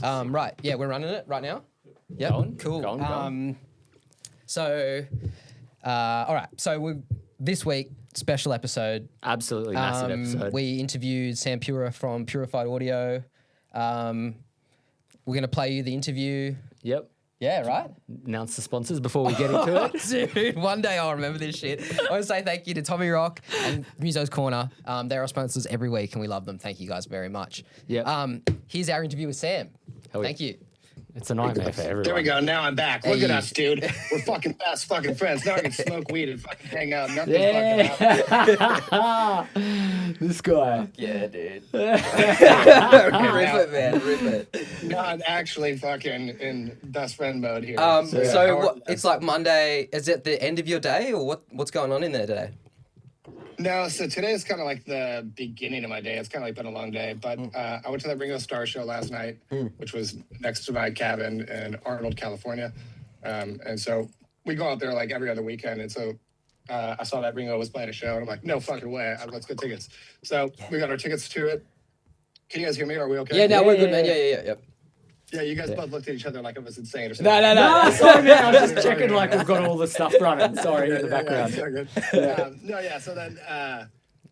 Right. Yeah, we're running it right now. Yep. Cool. Go on. So, all right. So this week, special episode. Absolutely massive episode. We interviewed Sam Pura from Purafied Audio. We're going to play you the interview. Yep. Yeah, right? Announce the sponsors before we get into it. Dude, one day I'll remember this shit. I want to say thank you to Tommirock and Musos Corner. They're our sponsors every week and we love them. Thank you guys very much. Yep. Here's our interview with Sam. Thank you. It's a nightmare for everyone. There we go. Now I'm back. Look at us, dude. We're fucking best fucking friends. Now I can smoke weed and fucking hang out. Nothing fucking happens. This guy. Yeah, dude. Rip it, man. Rip it. No, I'm actually fucking in best friend mode here. It's like Monday. Is it the end of your day or what's going on in there today? No, so today is kind of like the beginning of my day. It's kind of like been a long day, but I went to that Ringo Starr show last night, which was next to my cabin in Arnold, California. And so we go out there like every other weekend. And so I saw that Ringo was playing a show and I'm like, no fucking way. Let's get tickets. So we got our tickets to it. Can you guys hear me? Are we okay? Yeah, no, we're good, man. Yeah. Yeah, you guys both looked at each other like it was insane or something. No. Sorry, man. I was just checking like we've got all the stuff running. Sorry, in the background. So then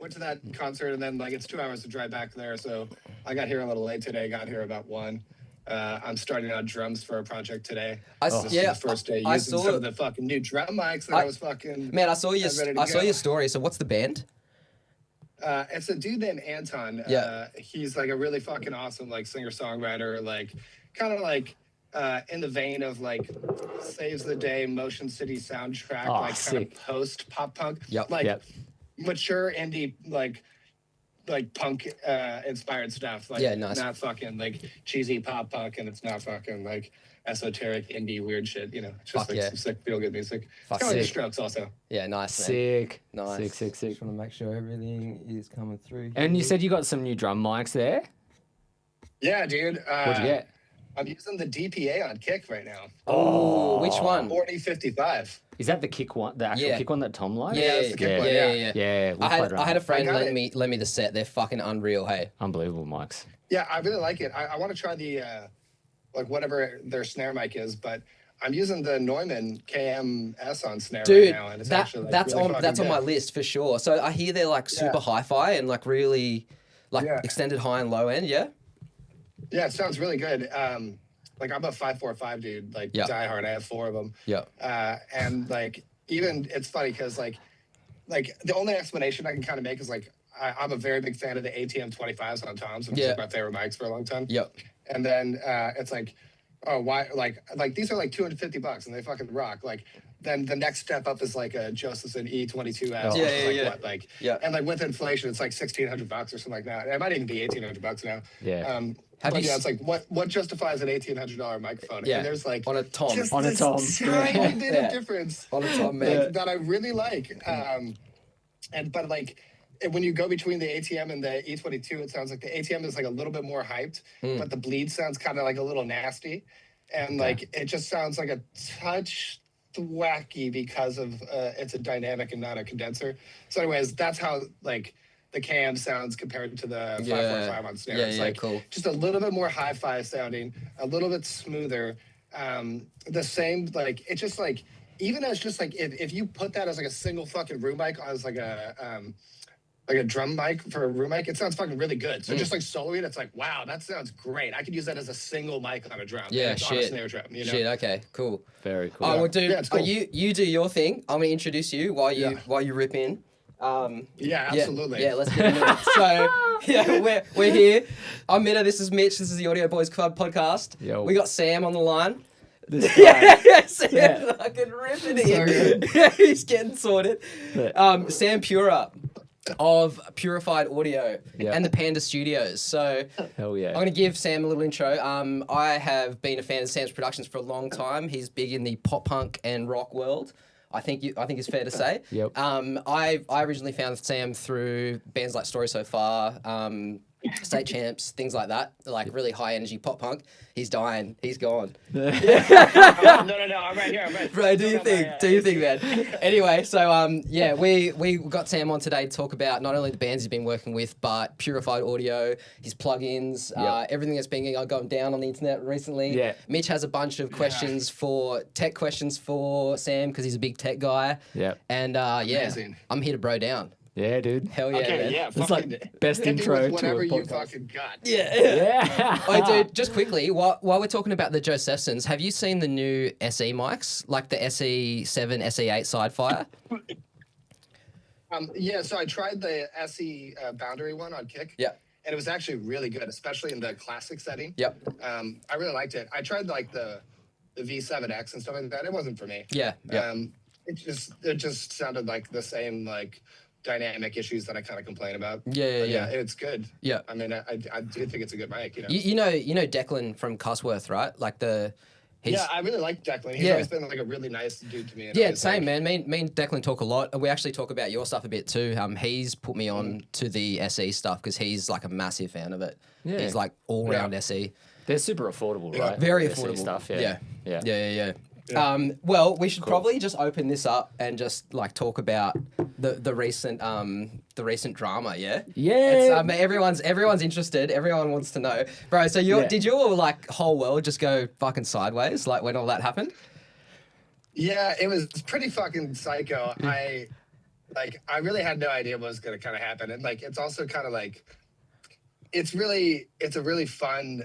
went to that concert and then like it's 2 hours to drive back there. So I got here a little late today. Got here about 1. I'm starting out drums for a project today. This is the first day using some of the fucking new drum mics that I was fucking. Man, I saw your story. So what's the band? It's a dude named Anton. He's like a really fucking awesome like singer-songwriter, like kind of like in the vein of like Saves the Day, Motion City soundtrack, kind of post pop punk. Mature indie like punk inspired stuff. Like not fucking like cheesy pop punk and it's not fucking like esoteric indie weird shit, you know. It's just some sick feel good music. It's kind of like the Strokes also. Yeah, nice. Sick. Nice. Sick. Just want to make sure everything is coming through. And you said you got some new drum mics there? Yeah, dude. What'd you get? I'm using the DPA on kick right now. Oh, which one? 4055. Is that the kick one, the actual kick one that Tom likes? Yeah, it's the kick one. Yeah. I had a friend lend me the set. They're fucking unreal, hey. Unbelievable mics. Yeah, I really like it. I want to try the like whatever their snare mic is, but I'm using the Neumann KMS on snare right now, and it's actually like, that's really on my list for sure. So I hear they're like super hi-fi and like really like extended high and low end. Yeah. Yeah, it sounds really good. Like I'm a 545 dude, like diehard. I have 4 of them. Yeah. And like even it's funny because like the only explanation I can kind of make is like I'm a very big fan of the ATM 25s on Toms, which is like my favorite mics for a long time. Yep. And then it's like, oh, why? Like these are like $250 and they fucking rock. Like then the next step up is like a Josephson E22S. And like with inflation, it's like $1,600 or something like that. It might even be $1,800 now. Yeah. It's like what justifies an $1,800 microphone? Yeah. And there's like on a Tom, just on a Tom, tiny bit of difference on a Tom, man, that I really like. But like when you go between the ATM and the E22, it sounds like the ATM is like a little bit more hyped, but the bleed sounds kind of like a little nasty, and like it just sounds like a touch wacky because of it's a dynamic and not a condenser. So, anyways, that's how like the KM sounds compared to the 545 on snare. It's like cool. Just a little bit more hi-fi sounding, a little bit smoother. The same, like it's just like even as just like if you put that as like a single fucking room mic as like a drum mic for a room mic, it sounds fucking really good. So just like soloing, it's like, wow, that sounds great. I could use that as a single mic on a drum. Yeah, on a snare drum, you know? Shit, okay, cool. Very cool. I will do. Yeah, it's cool. You do your thing. I'm gonna introduce you while you rip in. Yeah, absolutely. Yeah, let's get into it. So, we're here. I'm Mitta. This is Mitch. This is the Audioboi Club podcast. Yo. We got Sam on the line. Sam fucking ripping it. He's getting sorted. Sam Pura of Purafied Audio and the Panda Studios. So hell yeah. I'm going to give Sam a little intro. I have been a fan of Sam's productions for a long time. He's big in the pop punk and rock world. I think it's fair to say. Yep. I originally found Sam through bands like Story So Far, state champs, things like that, like really high energy pop punk. He's dying. He's gone. No, I'm right here. Bro, do you think, man? Anyway, so yeah, we got Sam on today to talk about not only the bands he's been working with, but Purified Audio, his plugins, everything that's been going down on the internet recently. Yeah. Mitch has a bunch of questions for Sam because he's a big tech guy. Yeah. And Amazing. I'm here to bro down. Yeah, dude. Hell yeah, Okay, man. yeah, It's like best intro to whatever a you podcast. fucking got. Yeah. Oh, dude, just quickly, while we're talking about the Josephsons, have you seen the new SE mics, like the SE7, SE8 Sidefire? Yeah, so I tried the SE boundary one on Kick. Yeah. And it was actually really good, especially in the classic setting. Yep. I really liked it. I tried like the V7X and stuff like that. It wasn't for me. Yeah. It just sounded like the same like dynamic issues that I kind of complain about. Yeah. It's good. Yeah. I mean, I do think it's a good mic. You know Declan from Cusworth, right? Like yeah, I really like Declan. He's always been like a really nice dude to me. Yeah, same, man. Me and Declan talk a lot. We actually talk about your stuff a bit too. He's put me on to the SE stuff because he's like a massive fan of it. Yeah. He's like all round SE. They're super affordable, right? Very The SE affordable stuff. Yeah. Yeah. Well, we should probably just open this up and just like talk about the recent drama. Yeah. Yeah. It's, everyone's interested. Everyone wants to know, bro. So did your like whole world just go fucking sideways like when all that happened? Yeah, it was pretty fucking psycho. I really had no idea what was gonna kind of happen, and like it's also kind of like it's a really fun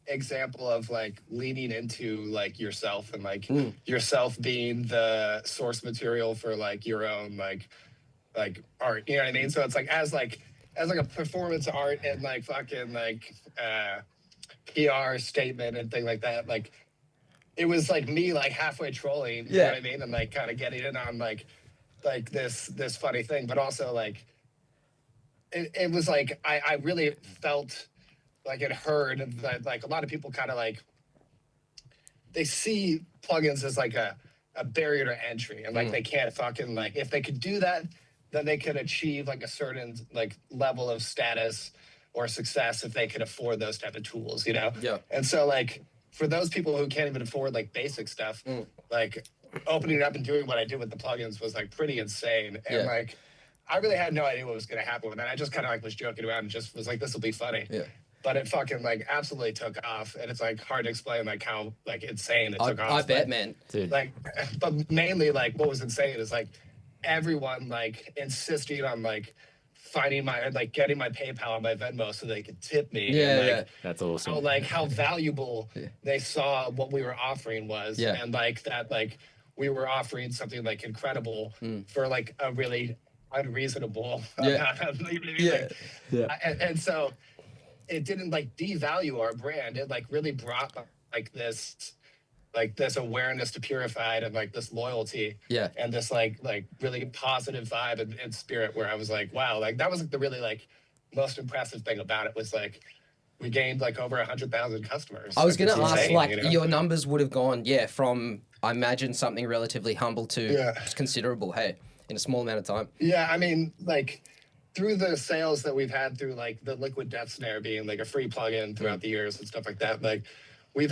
example of like leaning into like yourself and like yourself being the source material for like your own like art, you know what I mean? So it's like as a performance art and like fucking like PR statement and thing like that, like it was like me like halfway trolling, you know what I mean, and like kind of getting in on like this funny thing, but also like it was like I really felt like it heard that like a lot of people kind of like they see plugins as like a barrier to entry and like they can't fucking like if they could do that then they could achieve like a certain like level of status or success if they could afford those type of tools, you know? Yeah. And so like for those people who can't even afford like basic stuff, like opening it up and doing what I did with the plugins was like pretty insane. And like I really had no idea what was gonna happen with that. I just kind of like was joking around and just was like, this will be funny. Yeah. But it fucking like absolutely took off, and it's like hard to explain like how like insane it took off. I bet, man. Dude. Like, but mainly like what was insane is like everyone like insisting on like finding my like getting my PayPal and my Venmo so they could tip me. Yeah, and, like, That's awesome. how like how valuable they saw what we were offering was, and like that like we were offering something like incredible for like a really unreasonable amount of, you know what I mean? And so it didn't like devalue our brand. It like really brought like this awareness to Purified and like this loyalty and this like really positive vibe and spirit where I was like, wow, like that was like the really like most impressive thing about it was like we gained like over 100,000 customers. I was like, gonna ask insane, like you know? your numbers would have gone from I imagine something relatively humble to considerable, hey, in a small amount of time. Yeah, I mean like through the sales that we've had through like the Liquid Death Snare being like a free plugin throughout the years and stuff like that, like we've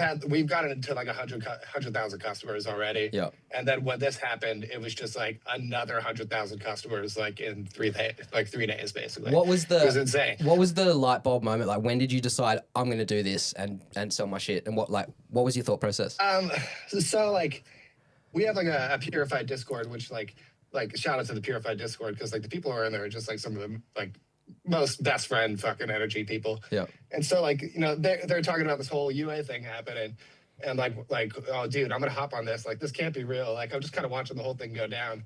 gotten into like 100,000 customers already. Yeah. And then when this happened, it was just like another 100,000 customers like in 3 days basically. It was insane. What was the light bulb moment? Like when did you decide I'm going to do this and sell my shit? And what was your thought process? So like we have like a Purified Discord, which like shout out to the Purified Discord because like the people who are in there are just like some of the like most best friend fucking energy people. Yeah. And so like, you know, they're talking about this whole UA thing happening and like, oh dude, I'm gonna hop on this. Like this can't be real. Like I'm just kind of watching the whole thing go down.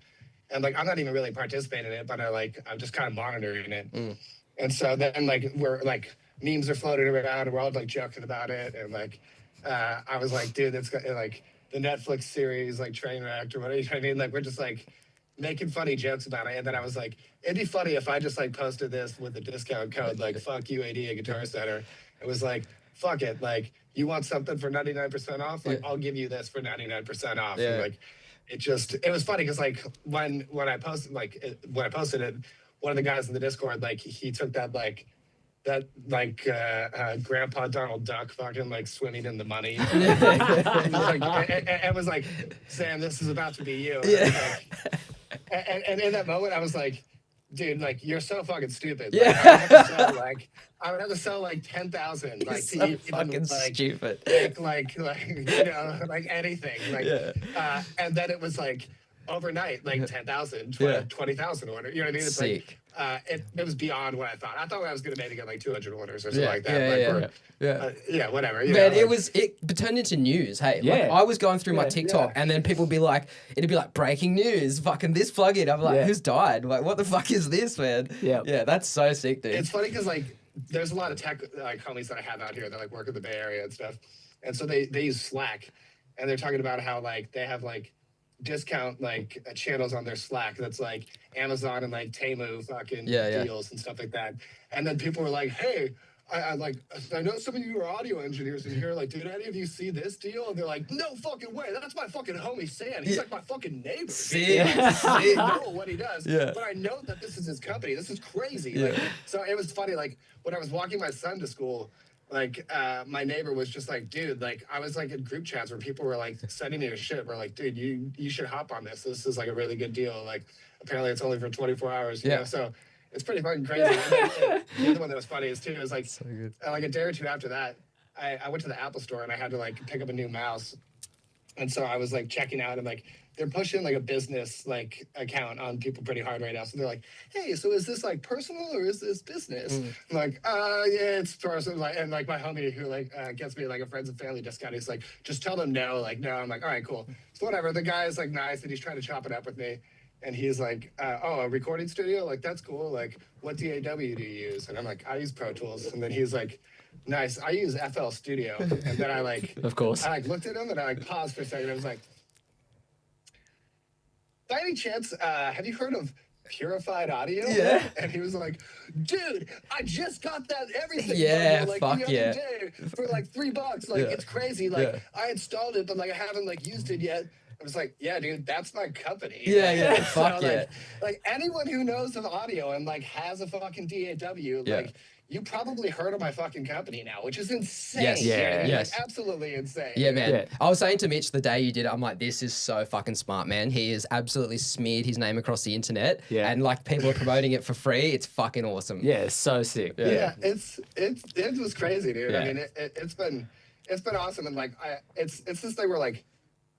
And like I'm not even really participating in it, but I'm just kind of monitoring it. And so then like we're like memes are floating around and we're all like joking about it. And like I was like, dude, that's like the Netflix series like Trainwreck or whatever, you know what I mean? Like we're just like making funny jokes about it. And then I was like, it'd be funny if I just like posted this with a discount code, like fuck you AD at Guitar Center. It was like, fuck it. Like you want something for 99% off? Like I'll give you this for 99% off. Yeah. And like, it was funny. Cause like when I posted it, one of the guys in the Discord, like he took that like that like Grandpa Donald Duck fucking like swimming in the money. And was like, Sam, this is about to be you. And in that moment, I was like, dude, like you're so fucking stupid. Yeah. I would have to sell like 10,000, like so to even, fucking like, stupid. like like anything, like, and then it was like overnight, like 10,000, 20,000 orders. You know what I mean? It's Sick. like it was beyond what I thought. I thought I was gonna maybe get like 200 orders or something like that. Whatever. Man, it turned into news. Hey, like, I was going through my TikTok and then people would be like, it'd be like breaking news, fucking this plugin. I'm like, who's died? Like, what the fuck is this, man? Yeah, that's so sick, dude. It's funny because like there's a lot of tech like homies that I have out here that like work in the Bay Area and stuff, and so they use Slack, and they're talking about how like they have like discount like channels on their Slack that's like Amazon and like Temu fucking deals and stuff like that, and then people were like, hey. I know some of you are audio engineers in here. Like, did any of you see this deal? And they're like, no fucking way. That's my fucking homie Sam. He's like my fucking neighbor. I know what he does, but I know that this is his company. This is crazy. Like, so it was funny. Like when I was walking my son to school, like my neighbor was just like, dude, like I was like in group chats where people were like sending me a shit. We're like, dude, you should hop on this. This is like a really good deal. Like apparently it's only for 24 hours. You know? So. It's pretty fucking crazy. And the other one that was funny is too is like, so like a day or two after that, I went to the Apple store and I had to like pick up a new mouse, and so I was like checking out and like they're pushing like a business like account on people pretty hard right now. So they're like, hey, so is this like personal or is this business? I'm like, yeah, it's personal. Like, and like my homie who like gets me like a friends and family discount, he's like, just tell them no. Like no. I'm like, all right, cool. So whatever. The guy is like nice and he's trying to chop it up with me. And he's like, oh, a recording studio? Like, that's cool. Like, what DAW do you use? And I'm like, I use Pro Tools. And then he's like, nice. I use FL Studio. And then I like, of course. I like looked at him and I like paused for a second. I was like, by any chance, have you heard of Purafied Audio? Yeah. And he was like, dude, I just got that everything. Yeah, like, fuck the other day for like $3. Like, it's crazy. Like, I installed it, but like I haven't like used it yet. I was like, yeah, dude, that's my company. Fuck yeah. Like anyone who knows of audio and like has a fucking DAW, like you probably heard of my fucking company now, which is insane. Yes. Like, absolutely insane. Yeah, man. Yeah. I was saying to Mitch the day you did it, I'm like, this is so fucking smart, man. He has absolutely smeared his name across the internet. Yeah. And like people are promoting it for free. It's fucking awesome. Yeah, it's so sick. Yeah, it was crazy, dude. Yeah. I mean, it's been awesome, and like it's this thing where like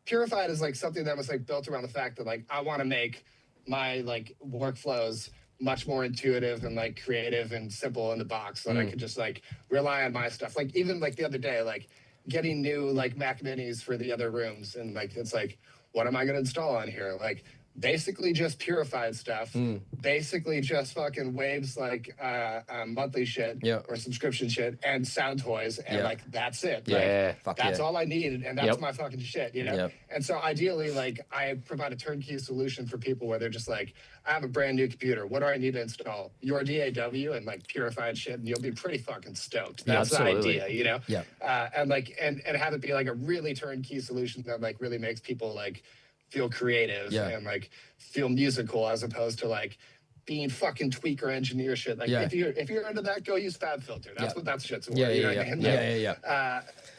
Purafied is like something that was like built around the fact that like I want to make my like workflows much more intuitive and like creative and simple in the box so that I could just like rely on my stuff. Like even like the other day, like getting new like Mac Minis for the other rooms, and like it's like, what am I gonna install on here? Like basically just Purified stuff, basically just fucking Waves like monthly shit or subscription shit and sound toys, and like that's it. Like, that's all I need, and that's my fucking shit, you know? And so ideally, like I provide a turnkey solution for people where they're just like, I have a brand new computer, what do I need to install? Your DAW and like Purified shit, and you'll be pretty fucking stoked. That's the idea, you know? And like and have it be like a really turnkey solution that like really makes people like feel creative and like feel musical, as opposed to like being fucking tweaker engineer shit. Like if you're into that, go use FabFilter. That's what that shit's for.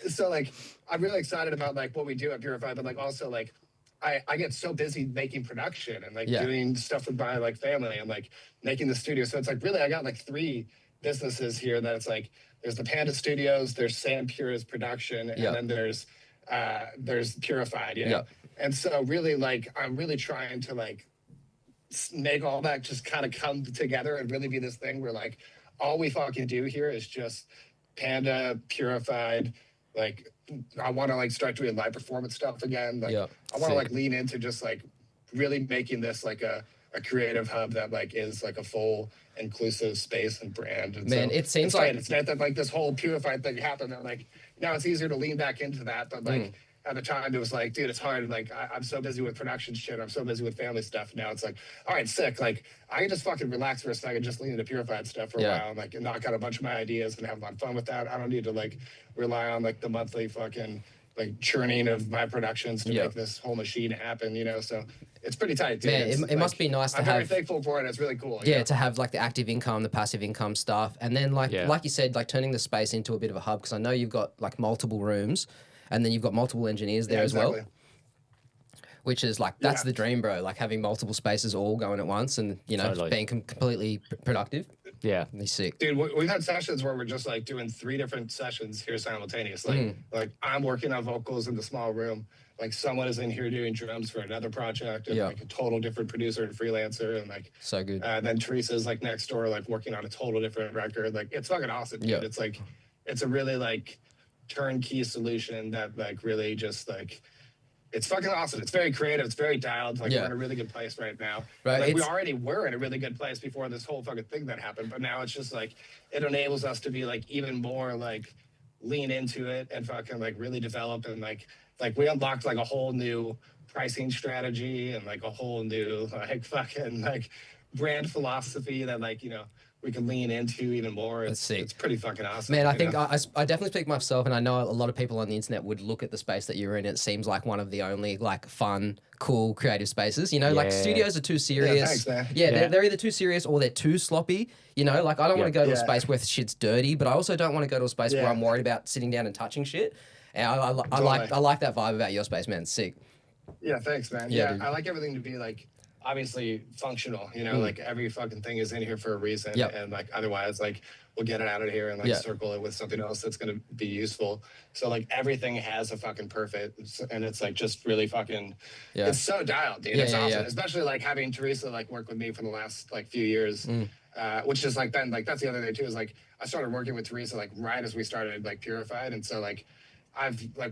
So like I'm really excited about like what we do at Purified, but like also like I get so busy making production and like doing stuff with my like family and like making the studio. So it's like really I got like 3 businesses here that it's like there's the Panda Studios, there's Sam Pura's production, and then there's Purified, you know? And so really like I'm really trying to like make all that just kind of come together and really be this thing where like all we fucking do here is just Panda, Purified. Like I want to like start doing live performance stuff again. Like I want to like lean into just like really making this like a creative hub that like is like a full inclusive space and brand. And man, so it seems like it's not that like this whole Purified thing happened, and like now it's easier to lean back into that, but like at the time it was like, dude, it's hard. Like I'm so busy with production shit. I'm so busy with family stuff. Now it's like, all right, sick. Like I can just fucking relax for a second, just lean into Purified stuff for a while, and like knock out a bunch of my ideas and have a lot of fun with that. I don't need to like rely on like the monthly fucking like churning of my productions to make this whole machine happen, you know. So it's pretty tight, dude. Man, it must be nice to I'm have. very thankful for it. It's really cool. Yeah, to have like the active income, the passive income stuff, and then like you said, like turning the space into a bit of a hub, because I know you've got like multiple rooms, and then you've got multiple engineers there as well. Which is like that's the dream, bro. Like having multiple spaces all going at once, and you know being completely productive. Yeah, he's sick, dude. We've had sessions where we're just like doing 3 different sessions here simultaneously. Like I'm working on vocals in the small room. Like someone is in here doing drums for another project, and like a total different producer and freelancer, and like so good. Then Teresa's like next door, like working on a total different record. Like it's fucking awesome, dude. It's like it's a really like turnkey solution that like really just like. It's fucking awesome. It's very creative. It's very dialed. Like we're in a really good place right now. Right. Like we already were in a really good place before this whole fucking thing that happened. But now it's just like it enables us to be like even more like lean into it and fucking like really develop and like we unlocked like a whole new pricing strategy and like a whole new like fucking like brand philosophy that like, you know, we can lean into even more. It's pretty fucking awesome. Man, I think I definitely speak myself, and I know a lot of people on the internet would look at the space that you're in. It seems like one of the only like fun, cool, creative spaces. You know, like studios are too serious. Yeah, thanks, man. They're either too serious or they're too sloppy. You know, like I don't want to go to a space where shit's dirty, but I also don't want to go to a space where I'm worried about sitting down and touching shit. And I like that vibe about your space, man. It's sick. Yeah, thanks, man. Yeah, I like everything to be like obviously functional, you know, like every fucking thing is in here for a reason, and like otherwise like we'll get it out of here and like circle it with something else that's going to be useful. So like everything has a fucking perfect, and it's like just really fucking it's so dialed, dude. It's awesome, especially like having Teresa like work with me for the last like few years, which is like then like that's the other thing too, is like I started working with Teresa like right as we started like Purified, and so like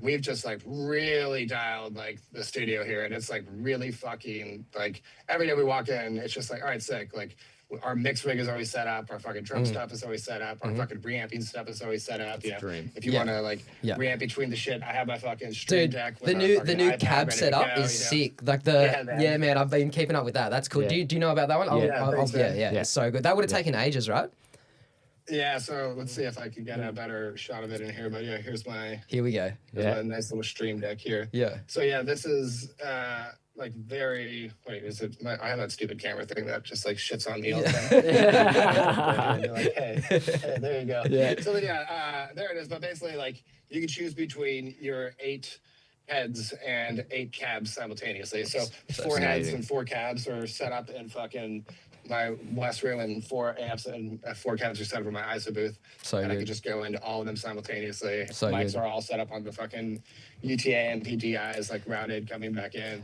we've just like really dialed like the studio here, and it's like really fucking like every day we walk in, it's just like, all right, sick. Like our mix rig is always set up, our fucking drum stuff is always set up, our fucking reamping stuff is always set up. You know, if you want to like reamp between the shit, I have my fucking stream deck. With the new cab setup is sick. Like man, I've been keeping up with that. That's cool. Do you know about that one? It's so good. That would have taken ages, right? Yeah, so let's see if I can get a better shot of it in here. But yeah, here we go. My nice little stream deck here. Yeah. So yeah, this is like very. Wait, is it? I have that stupid camera thing that just like shits on me all the time. And you're like, hey, there you go. Yeah. So yeah, there it is. But basically, like you can choose between your 8 heads and 8 cabs simultaneously. So 4 heads and 4 cabs are set up in fucking my West room, and 4 amps and 4 cabs are set up in my ISO booth. I can just go into all of them simultaneously. Mics are all set up on the fucking UTA and PGIs, like routed coming back in.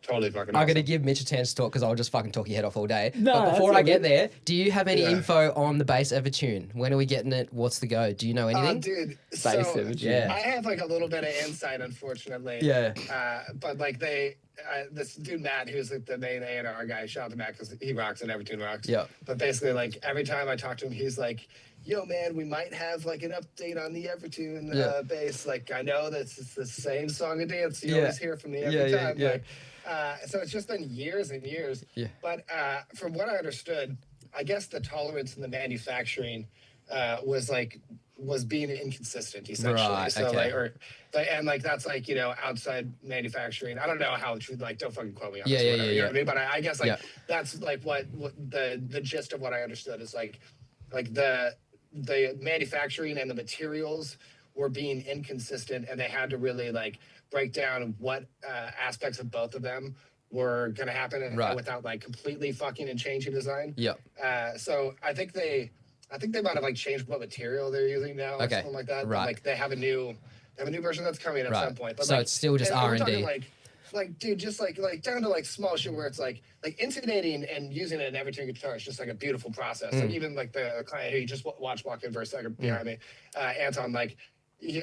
Totally fucking awesome. I'm going to give Mitch a chance to talk because I'll just fucking talk your head off all day. But before I get there, do you have any info on the bass Evertune? When are we getting it? What's the go? Do you know anything? Dude, bass Evertune. I have like a little bit of insight, unfortunately. Yeah. But like this dude Matt, who's like the main A&R guy, shout out to Matt because he rocks and Evertune rocks. Yeah. But basically, like every time I talk to him, he's like, "Yo, man, we might have like an update on the Evertune bass. Like I know that's the same song and dance you always hear from me every time." Like, so it's just been years and years. Yeah. But from what I understood, I guess the tolerance in the manufacturing was being inconsistent essentially. Right, so like that's like, you know, outside manufacturing. I don't know how true, like don't fucking quote me on this. You know what I mean? But I guess like that's like what the gist of what I understood is like the manufacturing and the materials were being inconsistent, and they had to really like break down what aspects of both of them were going to happen without like completely fucking and changing design. So I think they might have like changed what material they're using now or something like that. Right. Like they have a new version that's coming at some point. But so like, it's still just R&D. Like dude, just like down to like small shit where it's like intonating and using an Evertune guitar is just like a beautiful process. Like even like the client who you just watched walk in for a second behind me, Anton, like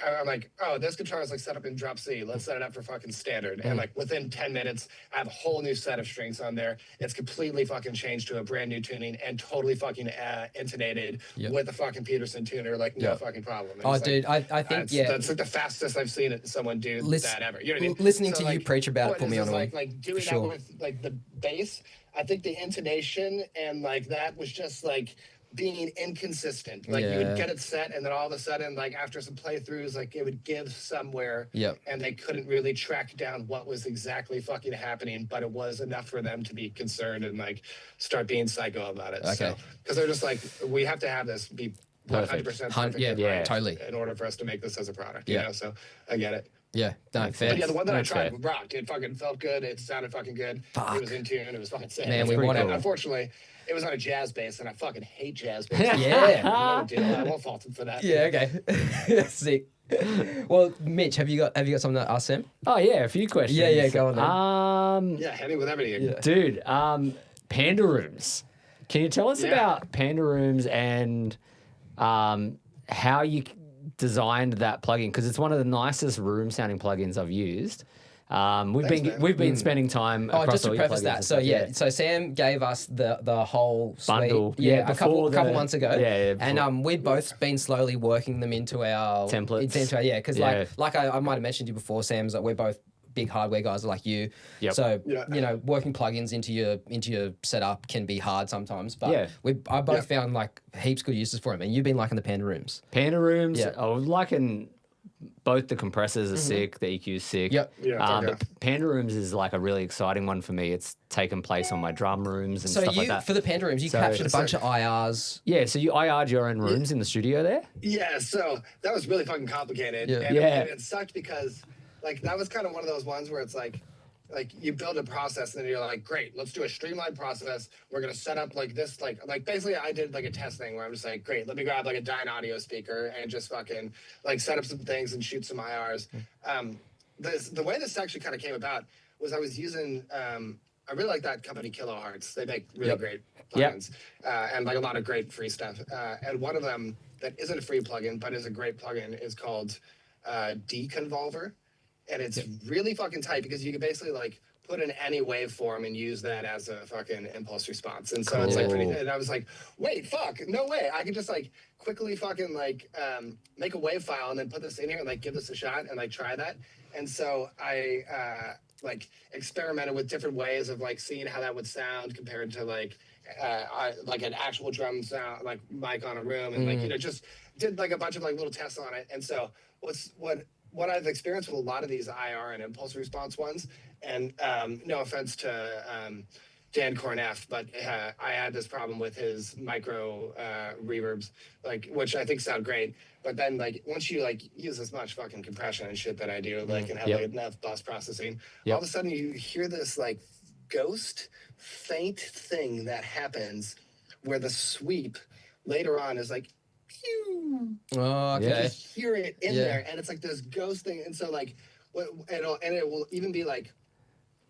I'm like, oh, this guitar is like set up in drop C. Let's set it up for fucking standard. And like within 10 minutes, I have a whole new set of strings on there. It's completely fucking changed to a brand new tuning and totally fucking intonated with a fucking Peterson tuner. Like no fucking problem. And dude, I think that's like the fastest I've seen someone do that ever. You know what I mean? Listening so, to you preach about it put me on like doing that with like the bass. I think the intonation and like that was just like being inconsistent. Like you would get it set, and then all of a sudden, like after some playthroughs, like it would give somewhere, and they couldn't really track down what was exactly fucking happening, but it was enough for them to be concerned and like start being psycho about it. Okay. So because they're just like, we have to have this be 100% perfect. Yeah, totally. In order for us to make this as a product, you know. So I get it. Yeah, no, fair. But yeah, the one that I tried rocked. It fucking felt good. It sounded fucking good. It was in tune. It was fucking sick. Man, we want it. Unfortunately, it was on a jazz bass, and I fucking hate jazz bass. No deal. I won't fault him for that. Yeah, okay. Sick. Well, Mitch, have you got something to ask Sam? Oh yeah, a few questions. Yeah, go on then. Yeah, hit me with everything. Yeah. Dude, panda rooms. Can you tell us about panda rooms and how you designed that plugin? Because it's one of the nicest room sounding plugins I've used. We've been spending time. Just to preface that, so Sam gave us the whole bundle, suite, a couple months ago, and we've both been slowly working them into our templates. Because like I might have mentioned to you before, Sam's that we're both big hardware guys like you. So you know, working plugins into your setup can be hard sometimes. But I both found like heaps good uses for them, and you've been liking the panda rooms. I was liking. Both the compressors are sick, the EQ is sick. But Panda Rooms is like a really exciting one for me. It's taken place on my drum rooms and stuff like that. For the Panda Rooms, you captured a bunch of IRs. Yeah, so you IR'd your own rooms in the studio there? Yeah, so that was really fucking complicated. And it sucked because like that was kind of one of those ones where it's like you build a process and then you're like, great, let's do a streamlined process. We're gonna set up like this, like basically I did like a test thing where I'm just like, great, let me grab like a Dyne audio speaker and just fucking like set up some things and shoot some IRs. The way this actually kind of came about was I was using I really like that company Kilohertz. They make really great plugins and like a lot of great free stuff. And one of them that isn't a free plugin but is a great plugin is called Deconvolver. And it's really fucking tight because you can basically like put in any waveform and use that as a fucking impulse response. And so it's like pretty, and I was like, wait, fuck, no way. I can just like quickly fucking like make a wave file and then put this in here and like give this a shot and like try that. And so I like experimented with different ways of like seeing how that would sound compared to like an actual drum sound, like mic on a room, and like, you know, just did like a bunch of like little tests on it. And so what I've experienced with a lot of these IR and impulse response ones, and no offense to Dan Corneff, but I had this problem with his micro reverbs, like, which I think sound great. But then like once you like use as much fucking compression and shit that I do, like, and have like enough bus processing, all of a sudden you hear this like ghost faint thing that happens where the sweep later on is like, pew. Oh, okay. You just hear it in there, and it's like this ghost thing. And so like, it will even be like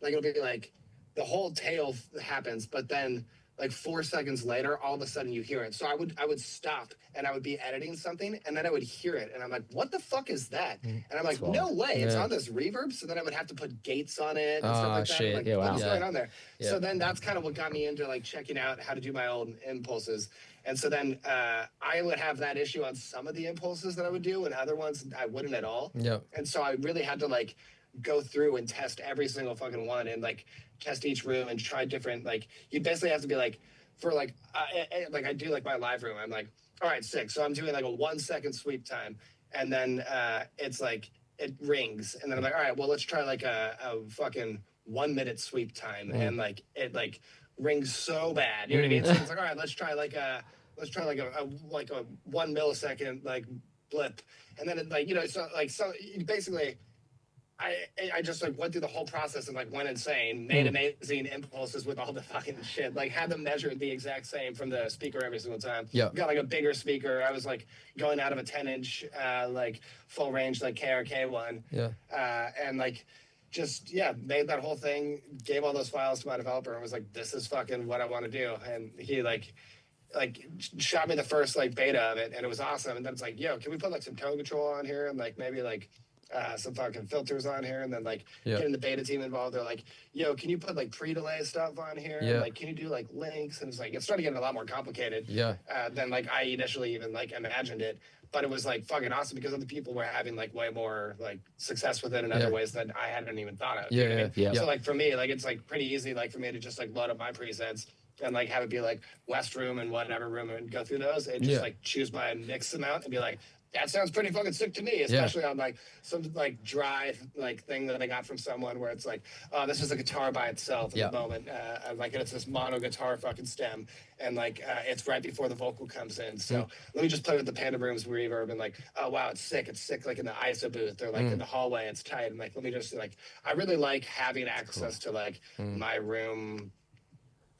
it'll be like the whole tail happens, but then like 4 seconds later, all of a sudden you hear it. So I would stop and I would be editing something, and then I would hear it, and I'm like, what the fuck is that? And I'm like, no way, it's on this reverb. So then I would have to put gates on it and stuff like that. Shit. Like, what's going on there? So then that's kind of what got me into like checking out how to do my own impulses. And so then I would have that issue on some of the impulses that I would do, and other ones I wouldn't at all. And so I really had to like go through and test every single fucking one and like test each room and try different, like you basically have to be like, for like I do like my live room, I'm like, all right, sick. So I'm doing like a 1 second sweep time, and then it's like it rings, and then I'm like, all right, well let's try like a fucking 1 minute sweep time, and like it like rings so bad, you know what I mean? So it's like, all right, let's try like a 1 millisecond like blip, and then it like, you know, so basically I just like went through the whole process and like went insane, made amazing impulses with all the fucking shit, like had them measured the exact same from the speaker every single time. Got like a bigger speaker. I was like going out of a 10-inch like full range like KRK one. And like just made that whole thing, gave all those files to my developer, and was like, this is fucking what I want to do. And he like shot me the first like beta of it, and it was awesome. And then it's like, yo, can we put like some tone control on here, and like maybe like some fucking filters on here, and then like getting the beta team involved. They're like, yo, can you put like pre-delay stuff on here? And, like, can you do like links? And it's like, it's starting to get a lot more complicated than like I initially even like imagined it. But it was like fucking awesome because other people were having like way more like success with it in other ways that I hadn't even thought of. So like for me, like it's like pretty easy like for me to just like load up my presets and like have it be like West room and whatever room and go through those and just like choose my mix amount and be like, that sounds pretty fucking sick to me, especially on like some like dry like thing that I got from someone where it's like, oh, this is a guitar by itself at the moment. Like it's this mono guitar fucking stem, and like it's right before the vocal comes in. So let me just play with the Panda Room's reverb and like, oh wow, it's sick. It's sick like in the ISO booth or like in the hallway, it's tight. And like, let me just like, I really like having access to like my room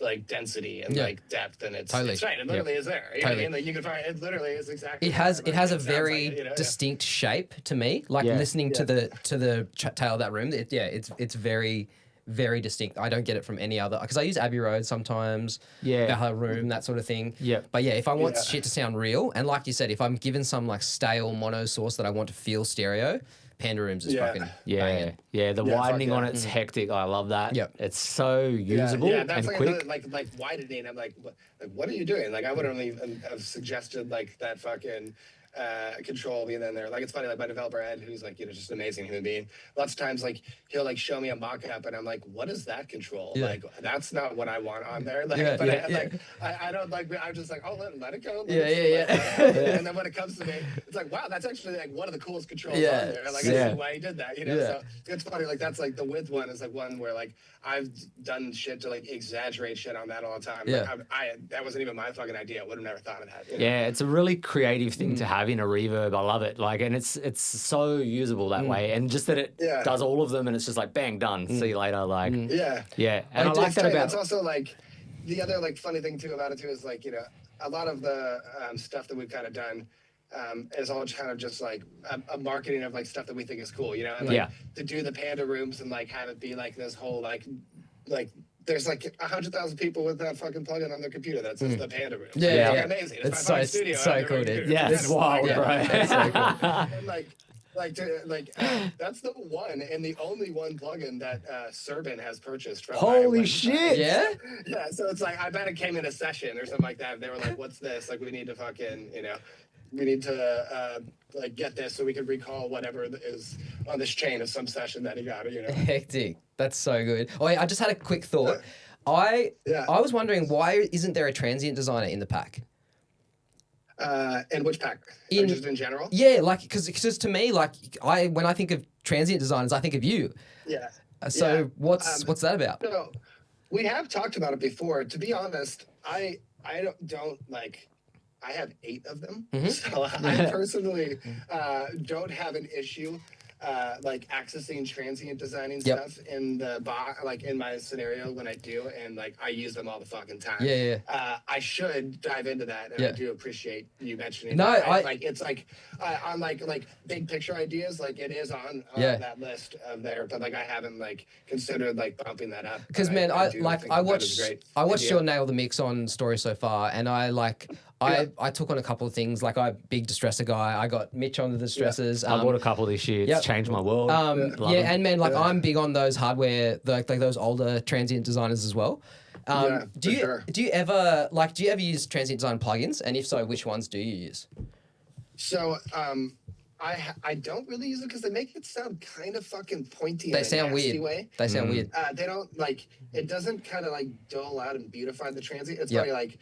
like density and like depth, and it's right. It literally is there. You know what I mean? Like you can find it. Literally is exactly. It has a very distinct shape to me. Like listening to the tail of that room. It's very very distinct. I don't get it from any other because I use Abbey Road sometimes. Valhalla Room, that sort of thing. But if I want shit to sound real, and like you said, if I'm given some like stale mono source that I want to feel stereo. Panda Rooms is fucking banging. The widening on it's hectic. I love that. It's so usable that's and like quick. Like widening. I'm like, what are you doing? Like I wouldn't even have suggested like that fucking control being in there. Like it's funny, like my developer Ed, who's like, just an amazing human being. Lots of times like he'll like show me a mock-up and I'm like, what is that control? Like that's not what I want on there. Like I don't like, I'm just like, oh let it go. And then when it comes to me, it's like, wow, that's actually like one of the coolest controls on there. Like I see why he did that, So it's funny, like that's like the width one is like one where like I've done shit to like exaggerate shit on that all the time. Like, that wasn't even my fucking idea. I would have never thought of that. It's a really creative thing to have in a reverb. I love it. Like, and it's so usable that way. And just that it does all of them, and it's just like bang, done. See you later. Like, and I like that about. It's also like the other like funny thing too about it too is like a lot of the stuff that we've kind of done. Is all kind of just like a marketing of like stuff that we think is cool, and like to do the Panda Rooms and like have it be like this whole like there's like 100,000 people with that fucking plugin on their computer that says the Panda Room. It's amazing. It's my studio. So cool, dude. It's wild, bro. It's so cool. And that's the one and the only one plugin that Serban has purchased from. Holy shit! Yeah. So it's like I bet it came in a session or something like that. They were like, "What's this? Like, we need to fucking we need to like get this so we can recall whatever is on this chain of some session that he got." Hectic. That's so good. Oh, I just had a quick thought. I was wondering why isn't there a transient designer in the pack? In which pack? Or just in general? Yeah, like because to me, like when I think of transient designers, I think of you. Yeah. So what's that about? No, we have talked about it before. To be honest, I don't like. I have 8 of them, so I personally don't have an issue like accessing transient designing stuff in the like in my scenario when I do, and like I use them all the fucking time. I should dive into that, and I do appreciate you mentioning. No, that. Like it's like on like big picture ideas, like it is on that list of there, but like I haven't like considered like bumping that up. Because man, I watched your Nail the Mix on Story so far, and I took on a couple of things. Like I'm a big distressor guy. I got Mitch on the distressors. I bought a couple this year. It's changed my world. And man, like I'm big on those hardware, like those older transient designers as well. Do you ever use transient design plugins? And if so, which ones do you use? So I don't really use it because they make it sound kind of fucking pointy. They sound weird. Way. They sound weird. They don't like it. Doesn't kind of like dull out and beautify the transient. It's funny like.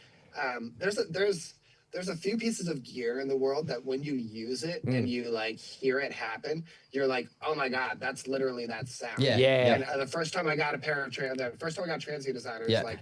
There's a few pieces of gear in the world that when you use it and you like hear it happen, you're like, oh my god, that's literally that sound. And the first time I got transient designers, like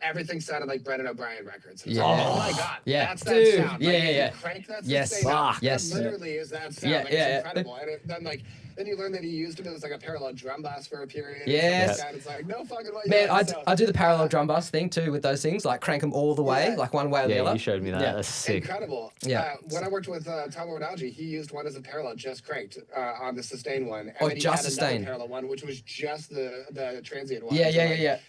everything sounded like Brendan O'Brien records. Like, oh my god, that's that sound. Like, crank that that literally is that sound. Like, it's incredible. And then you learn that he used it as like a parallel drum bass for a period. It's like no fucking way. Man, I do the parallel drum bass thing too with those things, like crank them all the way, like one way or the other. You showed me that. That's sick. Incredible. When I worked with Tommirock, he used one as a parallel, just cranked on the sustain one. And then he just had sustain. Parallel one, which was just the transient one.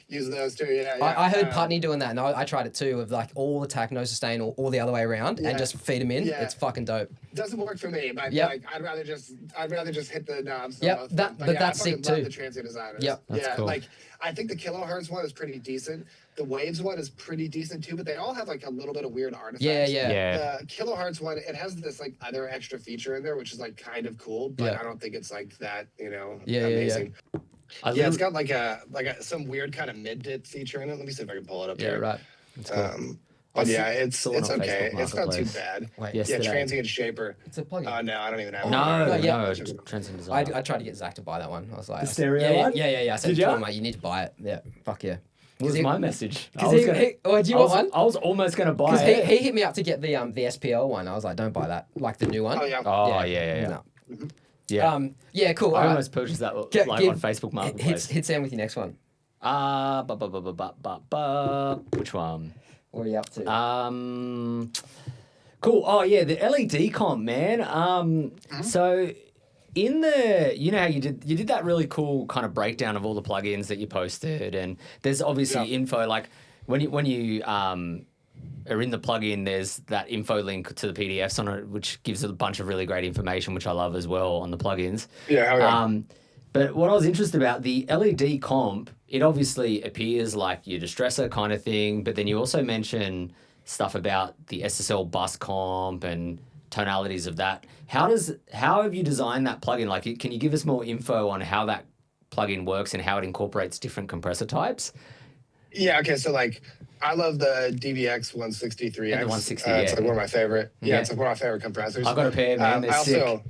Use those too. I heard Putney doing that, and I tried it too, of like all attack, no sustain, or the other way around, and just feed them in. It's fucking dope. Doesn't work for me, but like I'd rather just hit the knobs. But that's sick too. Love the transient designers. That's cool. Like I think the kilohertz one is pretty decent. The waves one is pretty decent too, but they all have like a little bit of weird artifacts. The kilohertz one, it has this like other extra feature in there, which is like kind of cool, but I don't think it's like that, amazing. Yeah, it's got like a some weird kind of mid dip feature in it. Let me see if I can pull it up here. right. That's cool. But yeah, it's saw it on okay. Facebook It's not too Marketplace bad. Wait, Yeah, yesterday. transient shaper. It's a plugin. Oh no, I don't even have it. No, yeah. Transient I Design. tried to get Zach to buy that one. I was like, The stereo one? Yeah. I said Did to ya? him, like, you need to buy it. Yeah, fuck yeah. What was my message? Because do you want one? I was almost going to buy Because it. he hit me up to get the SPL one. I was like, don't buy that. Like the new one. Oh yeah. Oh, yeah. No. Yeah. Yeah, cool. I All right. almost purchased that on Facebook Marketplace. Hit Sam with your next one. Which one? What are you up to? Cool. Oh yeah, the LED comp, man. So in the, you know how you did that really cool kind of breakdown of all the plugins that you posted, and there's obviously info like when you are in the plugin, there's that info link to the PDFs on it, which gives a bunch of really great information, which I love as well on the plugins. Yeah. But what I was interested about, the LED comp, it obviously appears like your distressor kind of thing, but then you also mention stuff about the SSL bus comp and tonalities of that. How have you designed that plugin? Like, can you give us more info on how that plugin works and how it incorporates different compressor types? Yeah. Okay. So like, I love the DVX 163X. And the 160, It's like one of my favorite. Yeah, it's like one of my favorite compressors. I've got a pair, man. They're sick.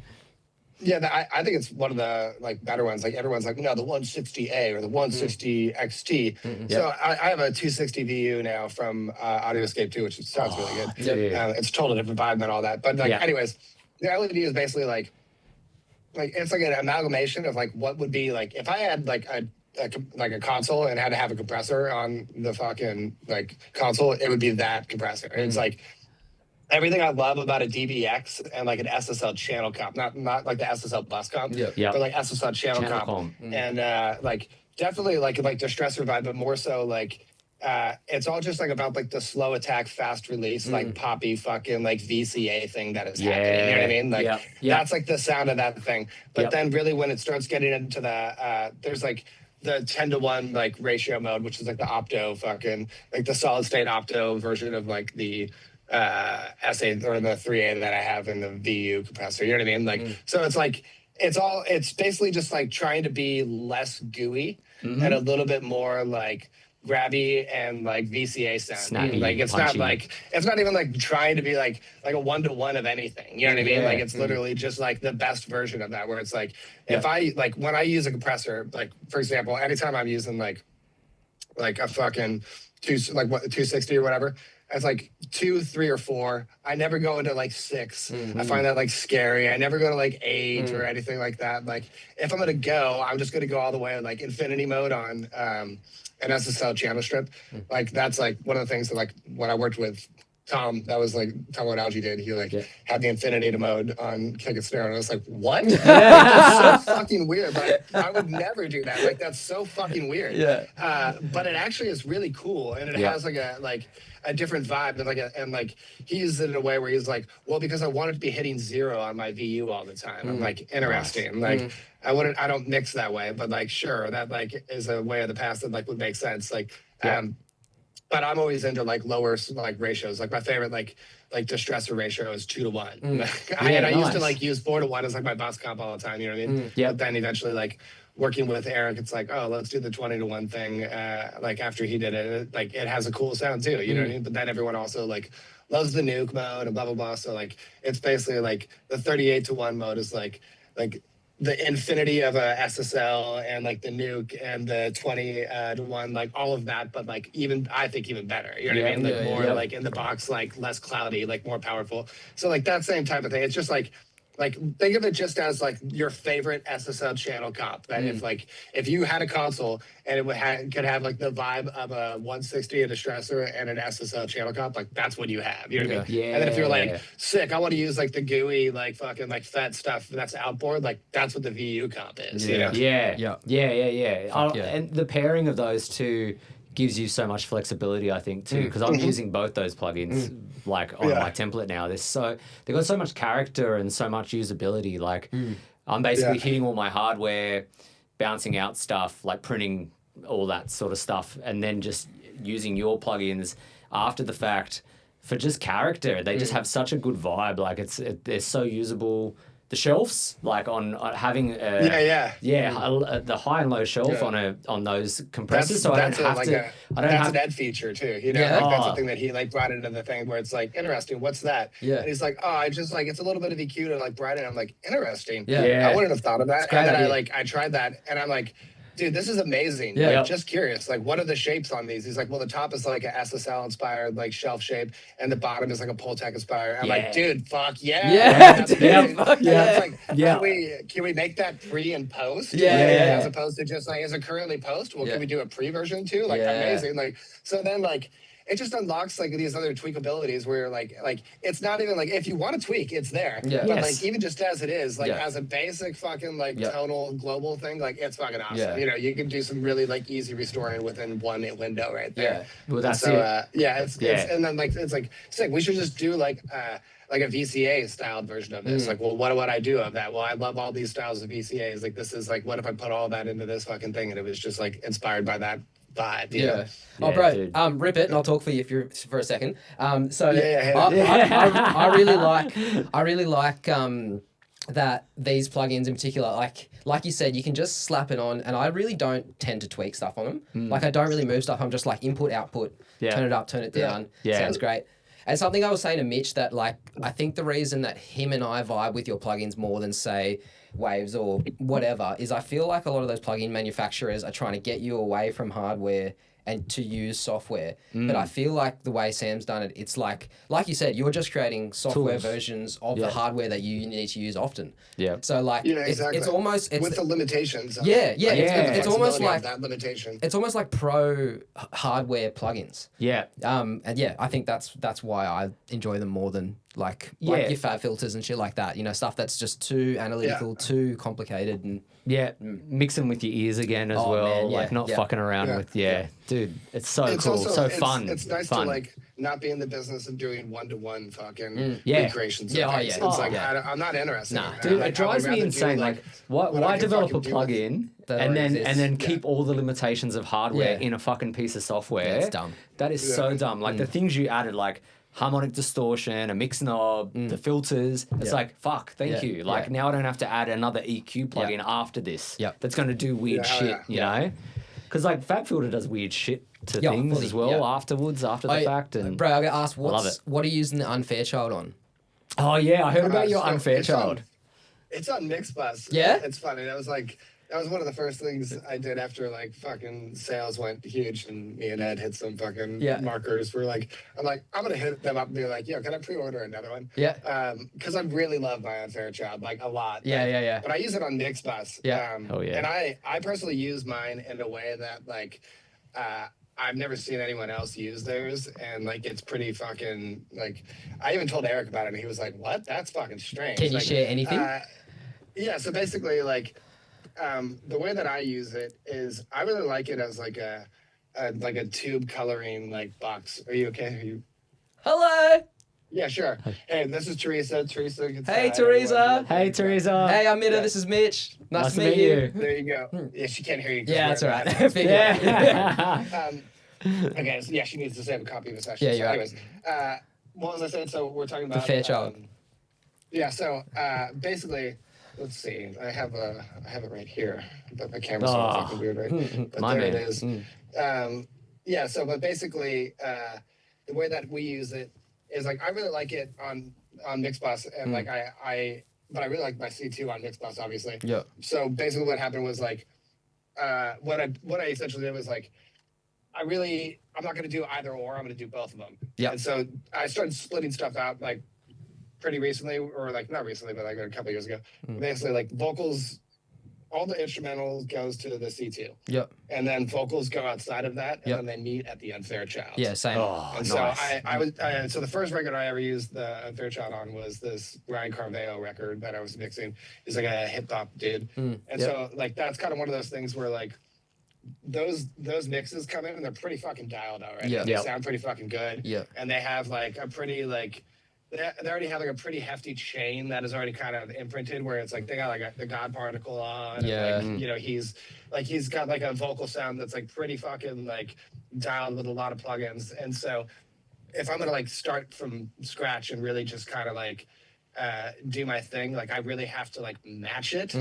Yeah, I think it's one of the like better ones. Like everyone's like, no, the 160A or the 160 XT. So I have a 260 VU now from Audioscape 2, which sounds really good. It's a totally different vibe than all that. But like, anyways, the LED is basically like it's like an amalgamation of like what would be like if I had like a console and had to have a compressor on the fucking like console, it would be that compressor. And it's like everything I love about a DBX and like an SSL channel comp, not like the SSL bus comp, but like SSL channel comp. And like definitely like distressor vibe, but more so like it's all just like about like the slow attack, fast release, like poppy fucking like VCA thing that is happening. You know what I mean? Like that's like the sound of that thing. But then really when it starts getting into the there's like the 10-to-1 like ratio mode, which is like the opto fucking like the solid state opto version of like the SA or the 3A that I have in the VU compressor. You know what I mean? Like so it's like it's basically just like trying to be less gooey and a little bit more like grabby and like VCA sound. Snappy, like it's punchy. not like it's not even like trying to be like a 1-to-1 of anything. You know what I mean? Like it's literally just like the best version of that where it's like if I like when I use a compressor, like for example, anytime I'm using like a fucking 260 or whatever, it's like 2, 3, or 4. I never go into like 6. I find that like scary. I never go to like 8 or anything like that. Like if I'm gonna go, I'm just gonna go all the way like infinity mode on an SSL channel strip. Like that's like one of the things that like when I worked with Tom, that was like Tom what Algie did. He like had the infinity mode on kick and snare, and I was like, what? That's so fucking weird. But I would never do that. Like that's so fucking weird. But it actually is really cool, and it has like a different vibe and like he uses it in a way where he's like, well, because I wanted to be hitting 0 on my VU all the time. I'm like, interesting. Like I don't mix that way, but like sure, that like is a way of the past that like would make sense. Like but I'm always into like lower like ratios. Like my favorite like distressor ratio is 2-to-1. I used to like use 4-to-1 as like my bus comp all the time. You know what I mean? But then eventually like working with Eric, it's like, oh, let's do the 20-to-1 thing. Like after he did it, like it has a cool sound too. You know what I mean? But then everyone also like loves the nuke mode and blah blah blah. So like it's basically like the 38-to-1 mode is like the infinity of a SSL and like the nuke and the 20-to-1, like all of that, but like I think even better. You know what I mean? Like more like in the box, like less cloudy, like more powerful. So like that same type of thing. It's just like think of it just as like your favorite SSL channel comp. That if you had a console and it could have like the vibe of a 160, a distressor, and an SSL channel comp, like that's what you have. You know what I mean? And then if you're like sick, I want to use like the GUI, like fucking like FET stuff that's outboard, like that's what the VU comp is. Yeah. And the pairing of those two gives you so much flexibility, I think, too, because I'm using both those plugins like on my template now. They've got so much character and so much usability. Like I'm basically hitting all my hardware, bouncing out stuff, like printing all that sort of stuff, and then just using your plugins after the fact for just character. They just have such a good vibe. Like they're so usable. the shelves, like on having the high and low shelf on those compressors, so I don't have to. That's an Ed feature too. You know, that's the thing that he like brought into the thing where it's like interesting. What's that? Yeah. And he's like, oh, I just like it's a little bit of EQ to like brighten. I'm like, interesting. Yeah. I wouldn't have thought of that. And then idea. I tried that, and I'm like, dude, this is amazing. Yeah. Like, just curious. Like, what are the shapes on these? He's like, well, the top is like a SSL inspired like shelf shape, and the bottom is like a Pultec inspired. I'm like, dude, fuck yeah. Yeah. Fuck yeah. It's like, can we make that pre and post? Yeah. As opposed to just like, is it currently post? Well, can we do a pre version too? Like, amazing. Like, so then like, it just unlocks like these other tweakabilities where like it's not even like if you want to tweak, it's there. Yeah. But like even just as it is, like as a basic fucking like tonal global thing, like it's fucking awesome. Yeah. You know, you can do some really like easy restoring within one window right there. Yeah. Well, that's it's and then like it's like sick. We should just do like a VCA styled version of this. Like, well, what would I do of that? Well, I love all these styles of VCAs. Like, this is like, what if I put all that into this fucking thing and it was just like inspired by that vibe? You know? Oh, bro, dude. rip it, and I'll talk for you for a second. I really like that these plugins in particular, like you said, you can just slap it on, and I really don't tend to tweak stuff on them. Like, I don't really move stuff. I'm just like input, output, turn it up, turn it down. Sounds great. And something I was saying to Mitch that, like, I think the reason that him and I vibe with your plugins more than, say, Waves or whatever is I feel like a lot of those plugin manufacturers are trying to get you away from hardware and to use software. But I feel like the way Sam's done it, it's like you said, you're just creating software versions of the hardware that you need to use often. Yeah. So like, it's almost with the limitations. It's almost like that limitation. It's almost like pro hardware plugins. Yeah. And I think that's why I enjoy them more than like your fab filters and shit like that. You know, stuff that's just too analytical, too complicated, and mix them with your ears again as well. Man, like not fucking around with dude. It's so cool, also, so fun. It's nice to like not be in the business of doing one-to-one fucking recreations. It's I'm not interested. Nah, in that. dude, Like, it drives me insane. Like, why develop a plugin and then keep all the limitations of hardware in a fucking piece of software? That's dumb. That is so dumb. Like the things you added, like harmonic distortion, a mix knob, the filters. It's like, fuck, thank you. Like now I don't have to add another EQ plugin after this. That's going to do weird shit, you know? Because like FabFilter does weird shit to things as well afterwards, after the fact. And bro, I got to ask, what are you using the Unfairchild on? Oh yeah, I heard about your Unfairchild. It's on Mixbus. Yeah? It's funny. That was one of the first things I did after like fucking sales went huge and me and Ed hit some fucking markers. I'm like, I'm going to hit them up and be like, yo, can I pre-order another one? Yeah. Because I really love my Unfairchild, like a lot. Yeah. But I use it on Mixbus. Yeah. And I personally use mine in a way that like, I've never seen anyone else use theirs, and like it's pretty fucking like. I even told Eric about it, and he was like, "What? That's fucking strange." Can you share anything? So basically, like, the way that I use it is I really like it as like a tube coloring like box. Are you okay? Are you? Hello. Yeah, sure. Hey, this is Teresa. Hey, Teresa. Hey, Teresa. Hey, I'm Mitta. This is Mitch. Nice to meet you. There you go. Yeah, she can't hear you. Yeah, that's all right. Okay, so she needs to save a copy of the session. Yeah, you're anyways, what was I saying? So we're talking about the Fairchild. So basically, let's see. I have it right here, but my camera's so fucking weird, right? But there it is. So but basically, the way that we use it is like I really like it on Mixbus, and like but I really like my C2 on Mixbus, obviously. Yeah. So basically, what happened was like, what I essentially did was like, I'm not going to do either or. I'm going to do both of them. Yeah. And so I started splitting stuff out like pretty recently, or like not recently, but like a couple years ago. Basically, like vocals, all the instrumentals goes to the C2. Yep. And then vocals go outside of that, and then they meet at the Unfairchild. Yeah, same. Oh, and nice. So the first record I ever used the Unfairchild on was this Ryan Carveo record that I was mixing. He's like a hip hop dude, and so like that's kind of one of those things where like those mixes come in and they're pretty fucking dialed already. Yeah. They sound pretty fucking good. Yeah. And they have like a pretty like they already have like a pretty hefty chain that is already kind of imprinted where it's like they got like the God particle on. Yeah. And like, you know, he's got like a vocal sound that's like pretty fucking like dialed with a lot of plugins. And so if I'm gonna like start from scratch and really just kind of like do my thing. Like I really have to like match it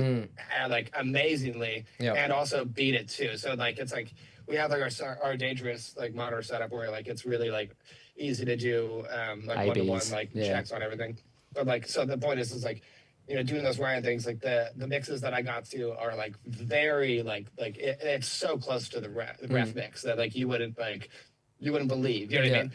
like amazingly Yep. and also beat it too. So like it's like we have like our dangerous like monitor setup where like it's really like easy to do like one-to-one ABs, like yeah. checks on everything. But like so the point is like doing those Ryan things, like the mixes that I got to are like very like it's so close to the ref mix that like you wouldn't believe, you know what I mean?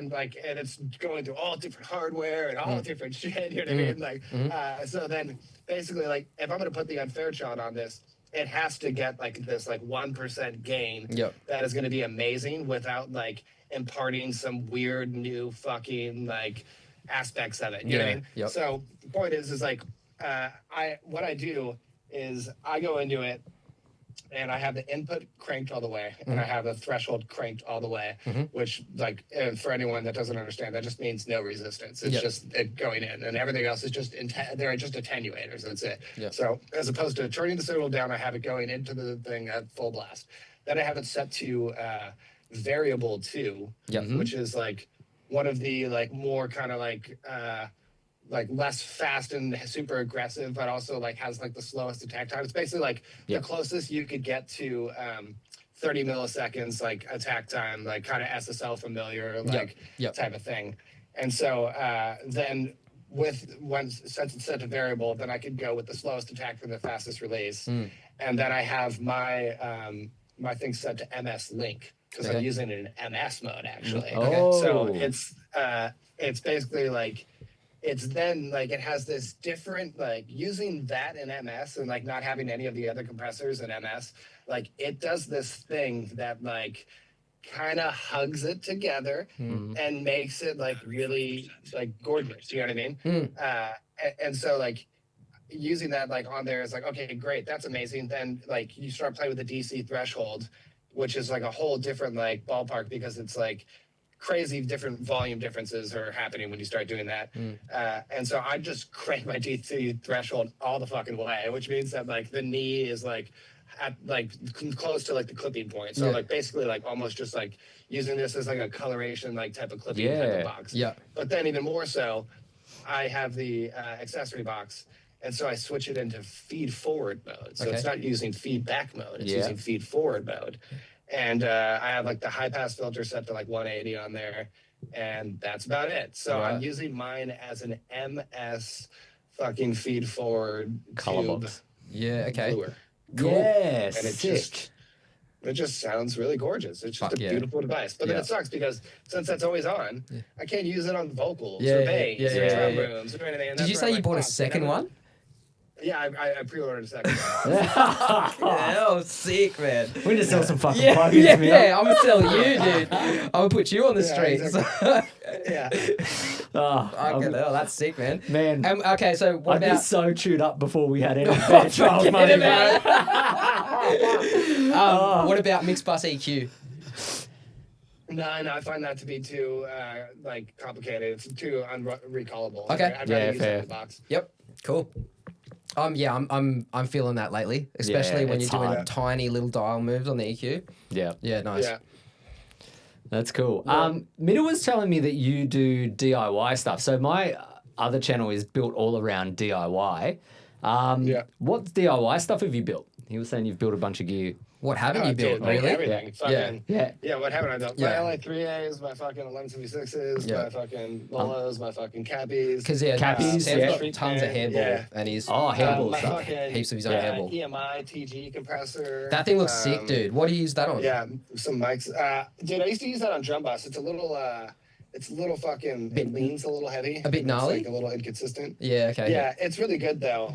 And it's going through all different hardware and all different shit, you know what I mean? So then basically like if I'm gonna put the unfair shot on this, it has to get like this like 1% gain that is gonna be amazing without like imparting some weird new fucking like aspects of it. You know what I mean? Yep. So the point is like what I do is I go into it and I have the input cranked all the way and I have the threshold cranked all the way, which like for anyone that doesn't understand, that just means no resistance. It's just it going in, and everything else is just they're just attenuators. That's it. So as opposed to turning the signal down, I have it going into the thing at full blast. Then I have it set to variable 2, which is like one of the like more kind of like less fast and super aggressive, but also like has like the slowest attack time. It's basically like the closest you could get to 30 milliseconds like attack time, like kind of SSL familiar like type of thing. And so then since it's set to variable, then I could go with the slowest attack for the fastest release. And then I have my my thing set to MS Link because I'm using it in MS mode actually. So it's basically like it's then like it has this different like using that in MS and like not having any of the other compressors in MS, like it does this thing that like kind of hugs it together and makes it like really like gorgeous, you know what I mean? And so like using that like on there is like, okay, great, that's amazing. Then like you start playing with the DC threshold, which is like a whole different like ballpark because it's like crazy different volume differences are happening when you start doing that. And so I just crank my DC threshold all the fucking way, which means that like the knee is like at like close to like the clipping point. So like basically like almost just like using this as like a coloration like type of clipping type of box. But then even more so, I have the accessory box. And so I switch it into feed forward mode. So it's not using feedback mode. It's using feed forward mode. And I have like the high pass filter set to like 180 on there. And that's about it. So I'm using mine as an MS fucking feed forward color tube box. bluer. Cool. Yeah, And it just sounds really gorgeous. It's just a beautiful device. But then it sucks because since that's always on, I can't use it on vocals or bass or drum rooms or anything. And Did you say you bought a second one? Yeah, I pre-ordered a second one. Yeah, sick, man. We need to sell some fucking plugins. I'm gonna sell you, dude. I'm gonna put you on the streets. Exactly. That's sick, man. Man. Okay, so what I'd about... be so chewed up before we had any fair trials money, bro. What about Mix Bus EQ? No, I find that to be too like complicated. It's too unrecallable. Okay. I'd rather use it in the box. Yep. Cool. I'm feeling that lately, especially when you're doing tiny little dial moves on the EQ. Yeah, nice. Yeah. That's cool. Mitta was telling me that you do DIY stuff. So my other channel is built all around DIY. What DIY stuff have you built? He was saying you've built a bunch of gear. What haven't you built, Like really? everything. Yeah. What haven't I built? My LA3As, my fucking 1176s, my fucking Lolos, my fucking Cappies. Because Cappies, Sam's got tons of hairball, and he's hairball my stuff. fucking, heaps of his own hairball. EMI TG compressor. That thing looks sick, dude. What do you use that on? Yeah, some mics. Dude, I used to use that on drum bus. It's a little fucking, it leans a little heavy. A bit gnarly? It's like a little inconsistent. Yeah, okay. Yeah, it's really good though.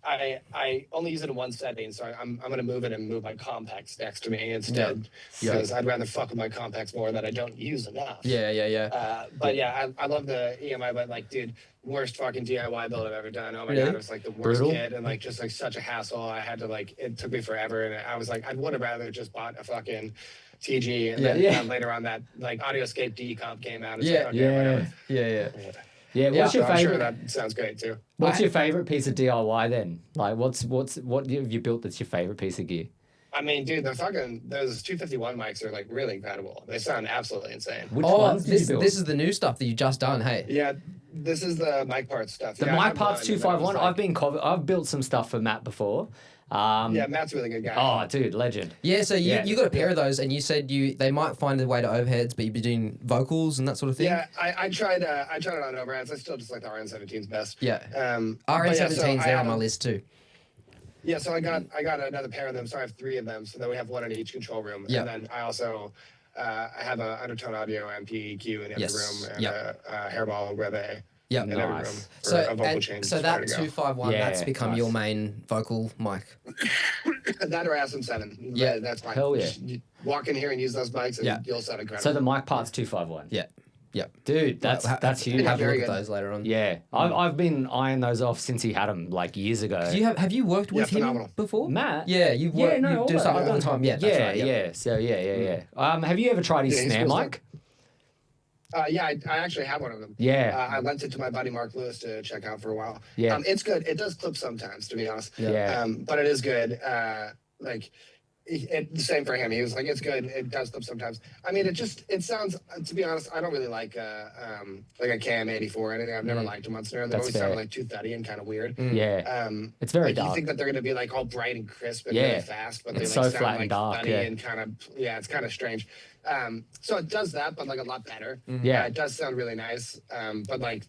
I only use it in one setting, so I'm gonna move it and move my compacts next to me instead, because I'd rather fuck with my compacts more that I don't use enough. But I love the EMI, but like, dude, worst fucking DIY build I've ever done. Oh my god, it was like the worst kit and like just like such a hassle. I had to like, it took me forever, and I was like, I would have rather just bought a fucking TG, and then later on that like Audioscape D comp came out. And Yeah, what's your I'm favorite? sure that sounds great too. What's your favorite piece of DIY then? Like, what have you built that's your favorite piece of gear? I mean, dude, those 251 mics are like really incredible. They sound absolutely insane. Which ones did you build? This is the new stuff that you just done, hey? Yeah, This is the mic parts stuff. The Yeah, I mic had parts one, and then I was 251. like- I've built some stuff for Matt before. Yeah, Matt's a really good guy. Oh, dude, legend. Yeah, so Yeah. you got a pair of those, and you said they might find a way to overheads, but you'd be doing vocals and that sort of thing. Yeah, I tried it on overheads. I still just like the RN17's best. Yeah. But yeah, so RN17's I there had on my a- list too. Yeah, so I got another pair of them. So I have 3 of them. So then we have one in each control room. Yeah. And then I also I have a undertone audio and PEQ in every Yes. room and Yep. a hairball reverb Yep. in every room Nice. for So a vocal change. so is that ready to go. 251, Yeah, that's become nice. your main vocal mic. That or SM7. Yeah. That's fine. Hell yeah. Just you walk in here and use those mics and Yeah. you'll sound incredible. So the mic parts 251. Yeah. Yep. Dude, that's huge. Have a very look at good. those later on. Yeah, I've been eyeing those off since he had them like years ago. Do you have you worked with him phenomenal. before? Matt? Yeah, you've worked. Yeah, no, you do always. stuff all the time. Yeah, that's yeah, right. Yep. yeah. So yeah. Have you ever tried his Yeah, he's snare cool mic? Yeah, I actually have one of them. Yeah. I lent it to my buddy Mark Lewis to check out for a while. Yeah. It's good. It does clip sometimes, to be honest. Yeah. But it is good. Like, the same for him. He was like, it's good. It does clip sometimes. I mean, it sounds, to be honest, I don't really like a KM84 or anything. I've never liked them on snare. They That's always fair. sound like too thuddy and kind of weird. Yeah. It's very like dark. You think that they're going to be like all bright and crisp and Yeah. really fast, but they It's like so sound flat and like dark, thuddy yeah. and kind of, it's kind of strange. So it does that, but like a lot better. Yeah. It does sound really nice. But like,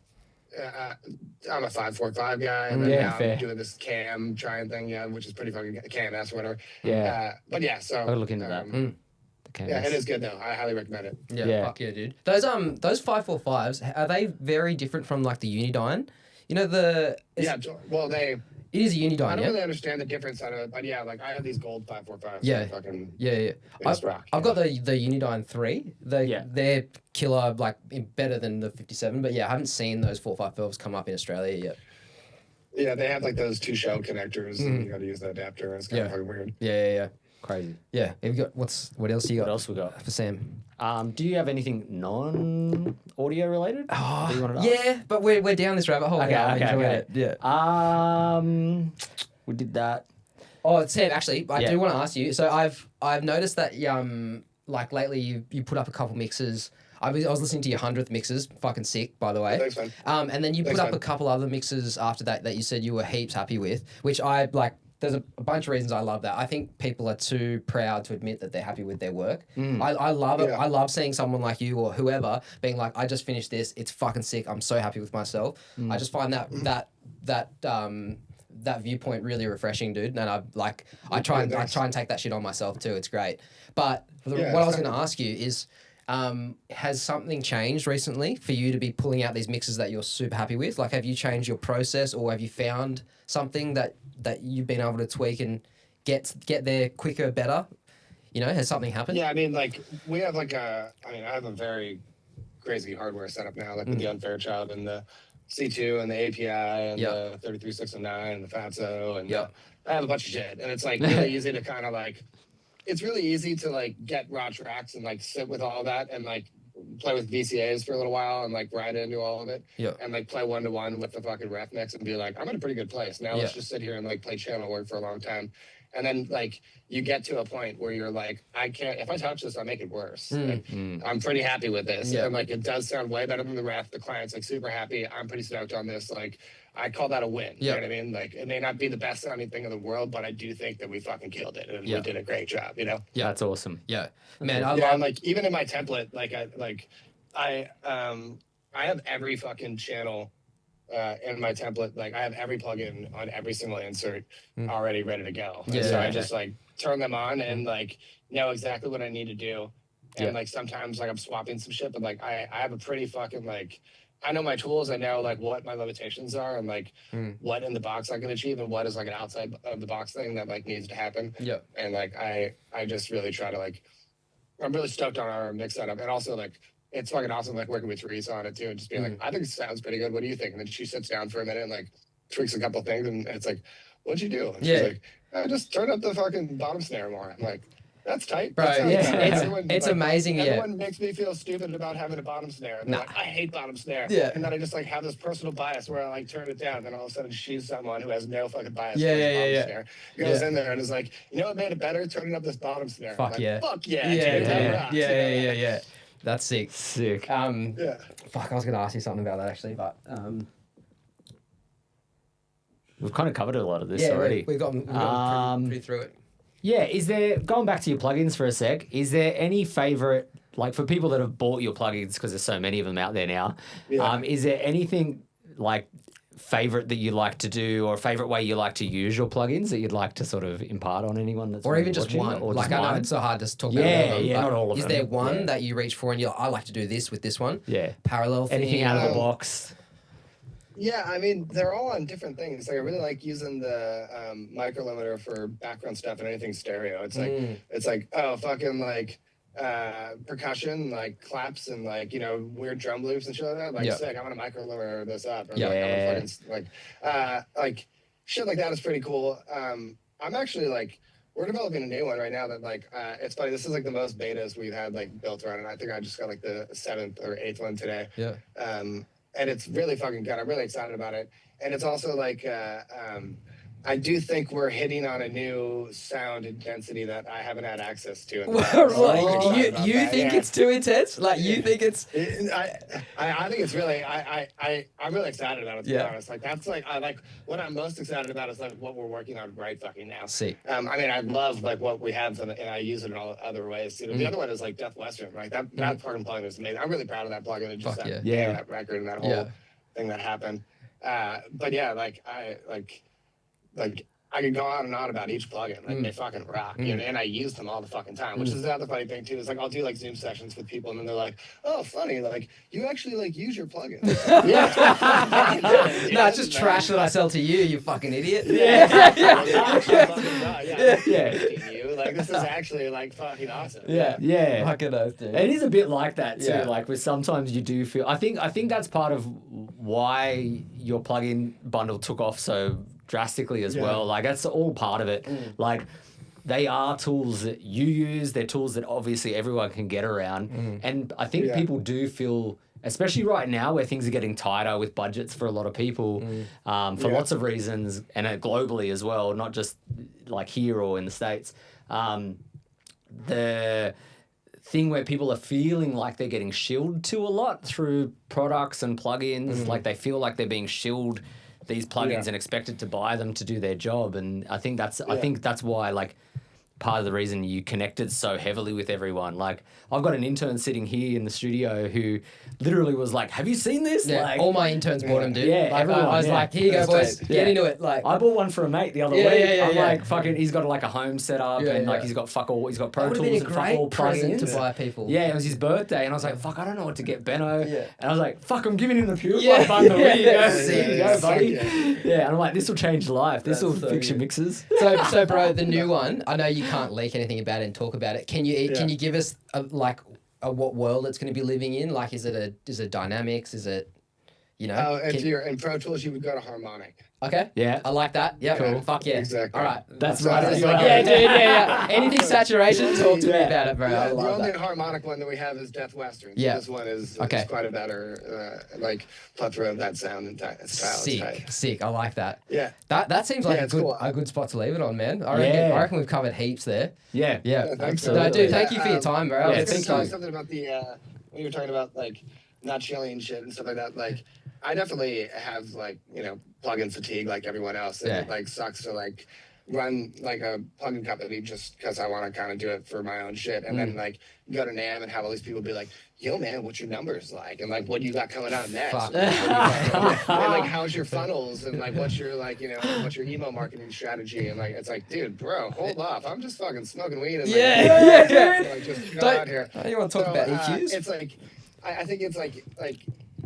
I'm a 545 guy, and then Yeah, now fair. I'm doing this cam trying thing, which is pretty fucking KMS or whatever. Yeah. But yeah, so I'll look into that. Okay, yeah, yes. it is good though. I highly recommend it. Yeah, Yeah. fuck yeah, dude. Those 545s, are they very different from like the Unidyne? You know Well, it is a I Unidyne, don't yeah. really understand the difference on it, but yeah, like I have these gold 545s. Yeah. Fucking, Yeah. they just rock. I've got the Unidyne 3. Yeah. They're killer, like better than the 57. But yeah, I haven't seen those 455s come up in Australia yet. Yeah, they have like those 2 shell connectors, and you got to use the adapter. And it's kind Yeah. of fucking weird. Yeah. Crazy. Yeah. Have you got what else you got? What else we got? For Sam? Do you have anything non-audio related? that you wanted to ask? Yeah, but we're down this rabbit hole. now. I enjoy it. Yeah. We did that. Oh, Sam, actually, I Yeah. do want to ask you. So I've noticed that like lately you put up a couple mixes. I was listening to your 100th mixes, fucking sick, by the way. Thanks, man. And then you put Thanks, up man. a couple other mixes after that you said you were heaps happy with, which I like. There's a bunch of reasons I love that. I think people are too proud to admit that they're happy with their work. I love it. Yeah. I love seeing someone like you or whoever being like, I just finished this. It's fucking sick. I'm so happy with myself. I just find that viewpoint really refreshing, dude. And I try and take that shit on myself too. It's great. But Yeah, what I was it's going to ask you is, has something changed recently for you to be pulling out these mixes that you're super happy with? Like, have you changed your process, or have you found something that you've been able to tweak and get there quicker, better? You know, has something happened? Yeah, I mean, like we have I have a very crazy hardware setup now, like with the Unfairchild and the C2 and the API and the 33609 and the Fatso and I have a bunch of shit, and it's like really easy to kind of like. It's really easy to like get raw tracks and like sit with all that and like play with VCAs for a little while and like ride into all of it and like play 1-to-1 with the fucking ref mix and be like, I'm in a pretty good place. Now let's just sit here and like play channel work for a long time. And then like you get to a point where you're like, if I touch this, I make it worse. Like, I'm pretty happy with this. Yeah. And like it does sound way better than the ref. The client's like super happy. I'm pretty stoked on this. Like I call that a win. You know what I mean? Like it may not be the best sounding thing in the world, but I do think that we fucking killed it and we did a great job, you know? Yeah, that's awesome. Yeah. Man, And like even in my template, I have every fucking channel in my template. Like I have every plugin on every single insert already ready to go. And so I just like turn them on and like know exactly what I need to do. And like sometimes like I'm swapping some shit, but like I have a pretty fucking like I know my tools. I know like what my limitations are and like what in the box I can achieve and what is like an outside of the box thing that like needs to happen. Yeah. And like I just really try to like I'm really stoked on our mix setup, and also like it's fucking awesome like working with Teresa on it too, and just being like, I think it sounds pretty good. What do you think? And then she sits down for a minute and like tweaks a couple things, and it's like, what'd you do? And she's like, I just turn up the fucking bottom snare more. I'm like, that's tight. Bro, That sounds yeah, good. it's amazing. Everyone makes me feel stupid about having a bottom snare. And they're like, I hate bottom snare. Yeah. And then I just like have this personal bias where I like turn it down. Then all of a sudden she's someone who has no fucking bias. Yeah, towards yeah, bottom yeah. snare. Goes in there and is like, you know what made it better? Turning up this bottom snare. Fuck I'm like, yeah. Fuck yeah. Yeah, dude, that yeah, rocks. yeah. That's sick. Sick. Yeah. Fuck, I was gonna ask you something about that actually, but We've kind of covered a lot of this yeah, already. we've gotten pretty through it. Yeah, is there, going back to your plugins for a sec, is there any favorite, like for people that have bought your plugins, because there's so many of them out there now, is there anything like favorite that you like to do or a favorite way you like to use your plugins that you'd like to sort of impart on anyone that's Or maybe even just watching, one. or Like, just I know one? it's so hard to talk about Yeah, all of them, yeah, but not all of is them. there one that you reach for and you're like, I like to do this with this one? Yeah. Parallel thing. Anything out of the box? Yeah, I mean, they're all on different things. Like, I really like using the micro limiter for background stuff and anything stereo. It's like, oh, fucking like percussion, like claps and like, you know, weird drum loops and shit like that. Like, sick, I'm gonna micro limiter this up. Or, like, I'm gonna fucking like shit like that is pretty cool. I'm actually like, we're developing a new one right now that like it's funny. This is like the most betas we've had like built around, and I think I just got like the 7th or 8th one today. Yeah. And it's really fucking good. I'm really excited about it. And it's also like, I do think we're hitting on a new sound intensity that I haven't had access to. In the past. You think it's too intense? Like you think it's? I think it's really. I'm really excited about it. To be honest, like that's like what I'm most excited about is like what we're working on right fucking now. See. I mean, I love like what we have, and I use it in all other ways. You know, the other one is like Death Western. Like that fucking plugin is amazing. I'm really proud of that plugin and just that record and that whole thing that happened. But yeah, like I could go on and on about each plugin. Like they fucking rock, you know, and I use them all the fucking time. Which is the other funny thing too. Is like I'll do like Zoom sessions with people, and then they're like, "Oh, funny, like you actually like use your plugins." No, it's just trash that I sell to you, you fucking idiot. Like this is actually like fucking awesome. Yeah. Fucking oath, dude. It is a bit like that too. Yeah. Like, where sometimes you do feel. I think that's part of why your plugin bundle took off so drastically as well. Like, that's all part of it. Like, they are tools that you use. They're tools that obviously everyone can get around. And I think people do feel, especially right now where things are getting tighter with budgets for a lot of people, for lots of reasons, and globally as well, not just like here or in the States. The thing where people are feeling like they're getting shilled to a lot through products and plugins, like they feel like they're being shilled these plugins and expected to buy them to do their job. And I think that's why, like, part of the reason you connected so heavily with everyone. Like, I've got an intern sitting here in the studio who literally was like, "Have you seen this?" Yeah, like, all my interns bought them, dude. Yeah, like, everyone, I was like, "Here you go, boys, get into it." Like, I bought one for a mate the other week. I'm like, fucking, he's got like a home set up and like he's got fuck all, he's got Pro Tools and fuck all present plugins to buy people. Yeah, it was his birthday, and I was like, "Fuck, I don't know what to get Benno." And I was like, "Fuck, I'm giving him the Purafied bundle. Here you go, here you go, buddy." Yeah, and I'm like, "This will change your life. This will fix your mixes." So, bro, the new one. I know you can't leak anything about it and talk about it. Can you give us what world it's going to be living in? Like, is it Dynamics? Is it, you know? Oh, if you're in Pro Tools, you would go to Harmonic. Okay. Yeah. I like that. Yeah. Cool. Fuck yeah. Exactly. All right. That's So right. it's Like, Yeah, dude. Yeah. Anything saturation? Talk to me about it, bro. I The love only that. harmonic one that we have is Death Western. So Yeah. this one is Okay. quite a better like plethora of that sound and style. It's tight. Sick. I like that. Yeah. That seems like it's cool. a good spot to leave it on, man. I reckon we've covered heaps there. Yeah. Yeah. Thanks. No, dude, thank you for your time, bro. I Yeah, was gonna thank tell you you. something about the when you were talking about like not chilling and shit and stuff like that. Like, I definitely have like, you know, plugin fatigue like everyone else. And it like sucks to like run like a plugin company just because I want to kind of do it for my own shit. And then like go to NAMM and have all these people be like, "Yo, man, what's your numbers like? And like, what do you got coming out next? Fuck. And like, how's your funnels? And like, what's your like, you know, what's your email marketing strategy?" And like, it's like, dude, bro, hold off. I'm just fucking smoking weed and like, like just go out here. You want to talk about EQs? It's like, I think it's like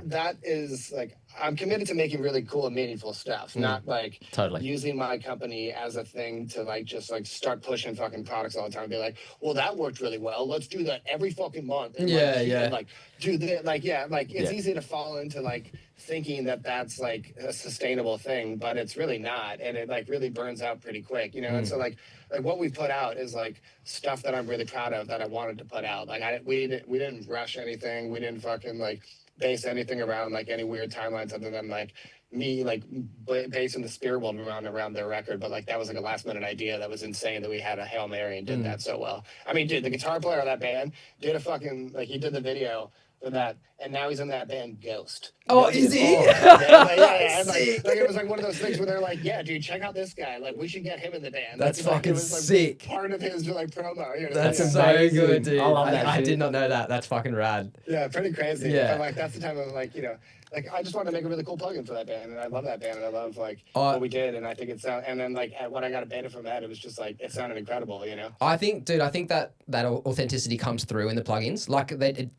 that is like, I'm committed to making really cool and meaningful stuff, not like using my company as a thing to like just like start pushing fucking products all the time and be like, "Well, that worked really well. Let's do that every fucking month." And and like do that. Like, it's easy to fall into like thinking that that's like a sustainable thing, but it's really not, and it like really burns out pretty quick, you know. And so like what we put out is like stuff that I'm really proud of that I wanted to put out. Like we didn't rush anything. We didn't fucking like base anything around like any weird timelines other than like me like basing the Spear World around their record, but like that was like a last minute idea that was insane that we had a Hail Mary and did that so well. I mean, dude, the guitar player of that band did a fucking like he did the video for that, and now he's in that band Ghost. Oh, is he? And, like it was like one of those things where they're like, yeah, dude, check out this guy. Like we should get him in the band. That's like, fucking it was, like, sick. Part of his like promo. You know, That's like, so good, dude. I love that I shit. did not know that. That's fucking rad. yeah, pretty crazy. Yeah. But like that's the time of like, you know, like I just wanted to make a really cool plugin for that band, and I love that band, and I love like what we did, and I think it sound. And then like when I got a beta from that, it was just like it sounded incredible, you know. I think that authenticity comes through in the plugins. Like it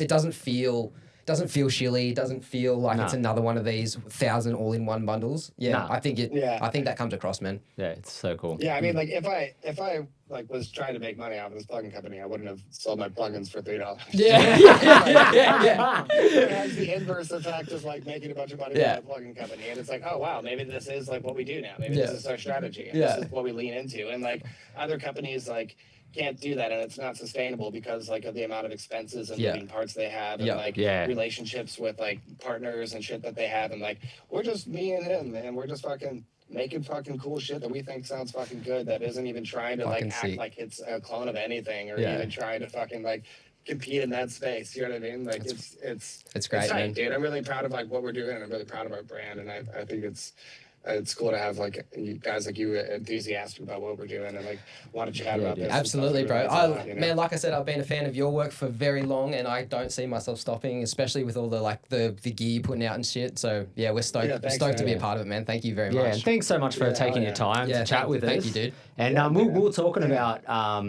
doesn't feel shilly. It doesn't feel like it's another one of these 1,000 all-in-one bundles. Yeah, I think I think that comes across, man. Yeah, it's so cool. Yeah, I mean, like if I like was trying to make money off of this plugin company, I wouldn't have sold my plugins for $3. Yeah. It has the inverse effect of like making a bunch of money from a plugin company, and it's like, oh wow, maybe this is like what we do now. Maybe this is our strategy. And this is what we lean into. And like other companies like can't do that, and it's not sustainable because like of the amount of expenses and moving parts they have, and like relationships with like partners and shit that they have, and like we're just me and him, and we're just fucking making fucking cool shit that we think sounds fucking good, that isn't even trying to like act like it's a clone of anything, or even trying to fucking like compete in that space. You know what I mean? Like it's great, tight, man. dude. I'm really proud of like what we're doing, and I'm really proud of our brand, and I think it's cool to have like you guys like you enthusiastic about what we're doing and like want to chat about this. Absolutely, bro. You know? Man, like I said, I've been a fan of your work for very long, and I don't see myself stopping, especially with all the like the gear you're putting out and shit. So yeah, we're stoked. Thanks, stoked to be a part of it, man. Thank you very much. Yeah, and thanks so much for taking your time to chat with us. Thank you, dude. And we were talking about I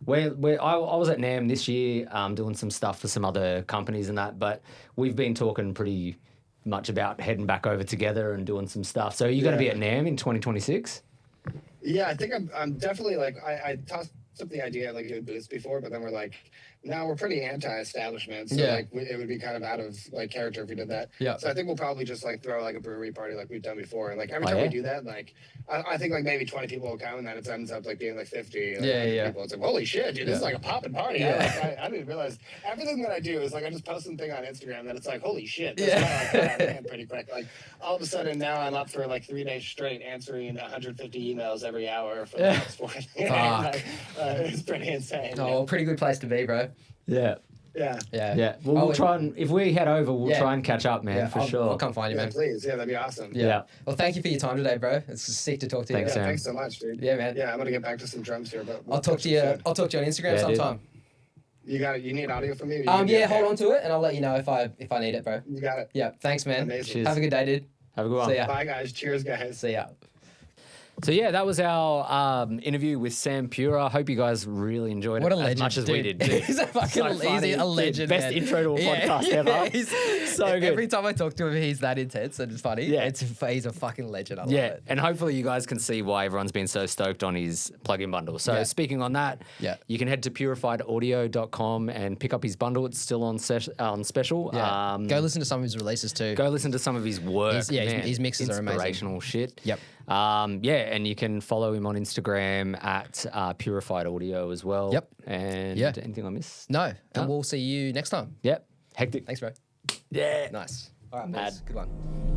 was at NAMM this year doing some stuff for some other companies and that, but we've been talking pretty much about heading back over together and doing some stuff. So are you going to be at NAMM in 2026? Yeah, I think I'm definitely like I tossed up the idea of like doing booths before, but then we're like, no, we're pretty anti-establishment, so like it would be kind of out of like character if we did that. Yeah. So I think we'll probably just like throw like a brewery party like we've done before, and like every time we do that, like I think like maybe 20 people will come, and then it ends up like being like 50. Like, people. It's like holy shit, dude, this is like a poppin' party. Yeah. I didn't realize everything that I do is like I just post something on Instagram that it's like holy shit. This is pretty quick. Like all of a sudden now I'm up for like 3 days straight answering 150 emails every hour for the next 4 days. It's pretty insane. Oh, pretty good place to be, bro. Yeah. Yeah. Well, we'll try and if we head over, we'll try and catch up, man, for sure. I'll come find you, man. Please. Yeah, that'd be awesome. Yeah. Well, thank you for your time today, bro. It's sick to talk to you. Thanks, Sam. Thanks so much, dude. Yeah, man. Yeah, I'm gonna get back to some drums here, but I'll talk to you. I'll talk to you on Instagram sometime. You got it. You need audio from me? Hold on to it, and I'll let you know if I need it, bro. You got it. Yeah. Thanks, man. Amazing. Have a good day, dude. Have a good one. See ya. Bye, guys. Cheers, guys. See ya. So yeah, that was our interview with Sam Pura. I hope you guys really enjoyed it as much as we did. He's a fucking he's a legend. Best intro to a podcast ever. He's so good. Every time I talk to him, he's that intense and it's funny. Yeah. He's a fucking legend. I love it. And hopefully you guys can see why everyone's been so stoked on his plugin bundle. So speaking on that, you can head to purifiedaudio.com and pick up his bundle. It's still on special. Yeah. Go listen to some of his releases too. Go listen to some of his work. His mixes are amazing. Inspirational shit. Yep. And you can follow him on Instagram at Purified Audio as well. Yep. And anything I missed? No. And we'll see you next time. Yep. Hectic. Thanks, bro. Yeah. Nice. All right, Mad. boys. Good one.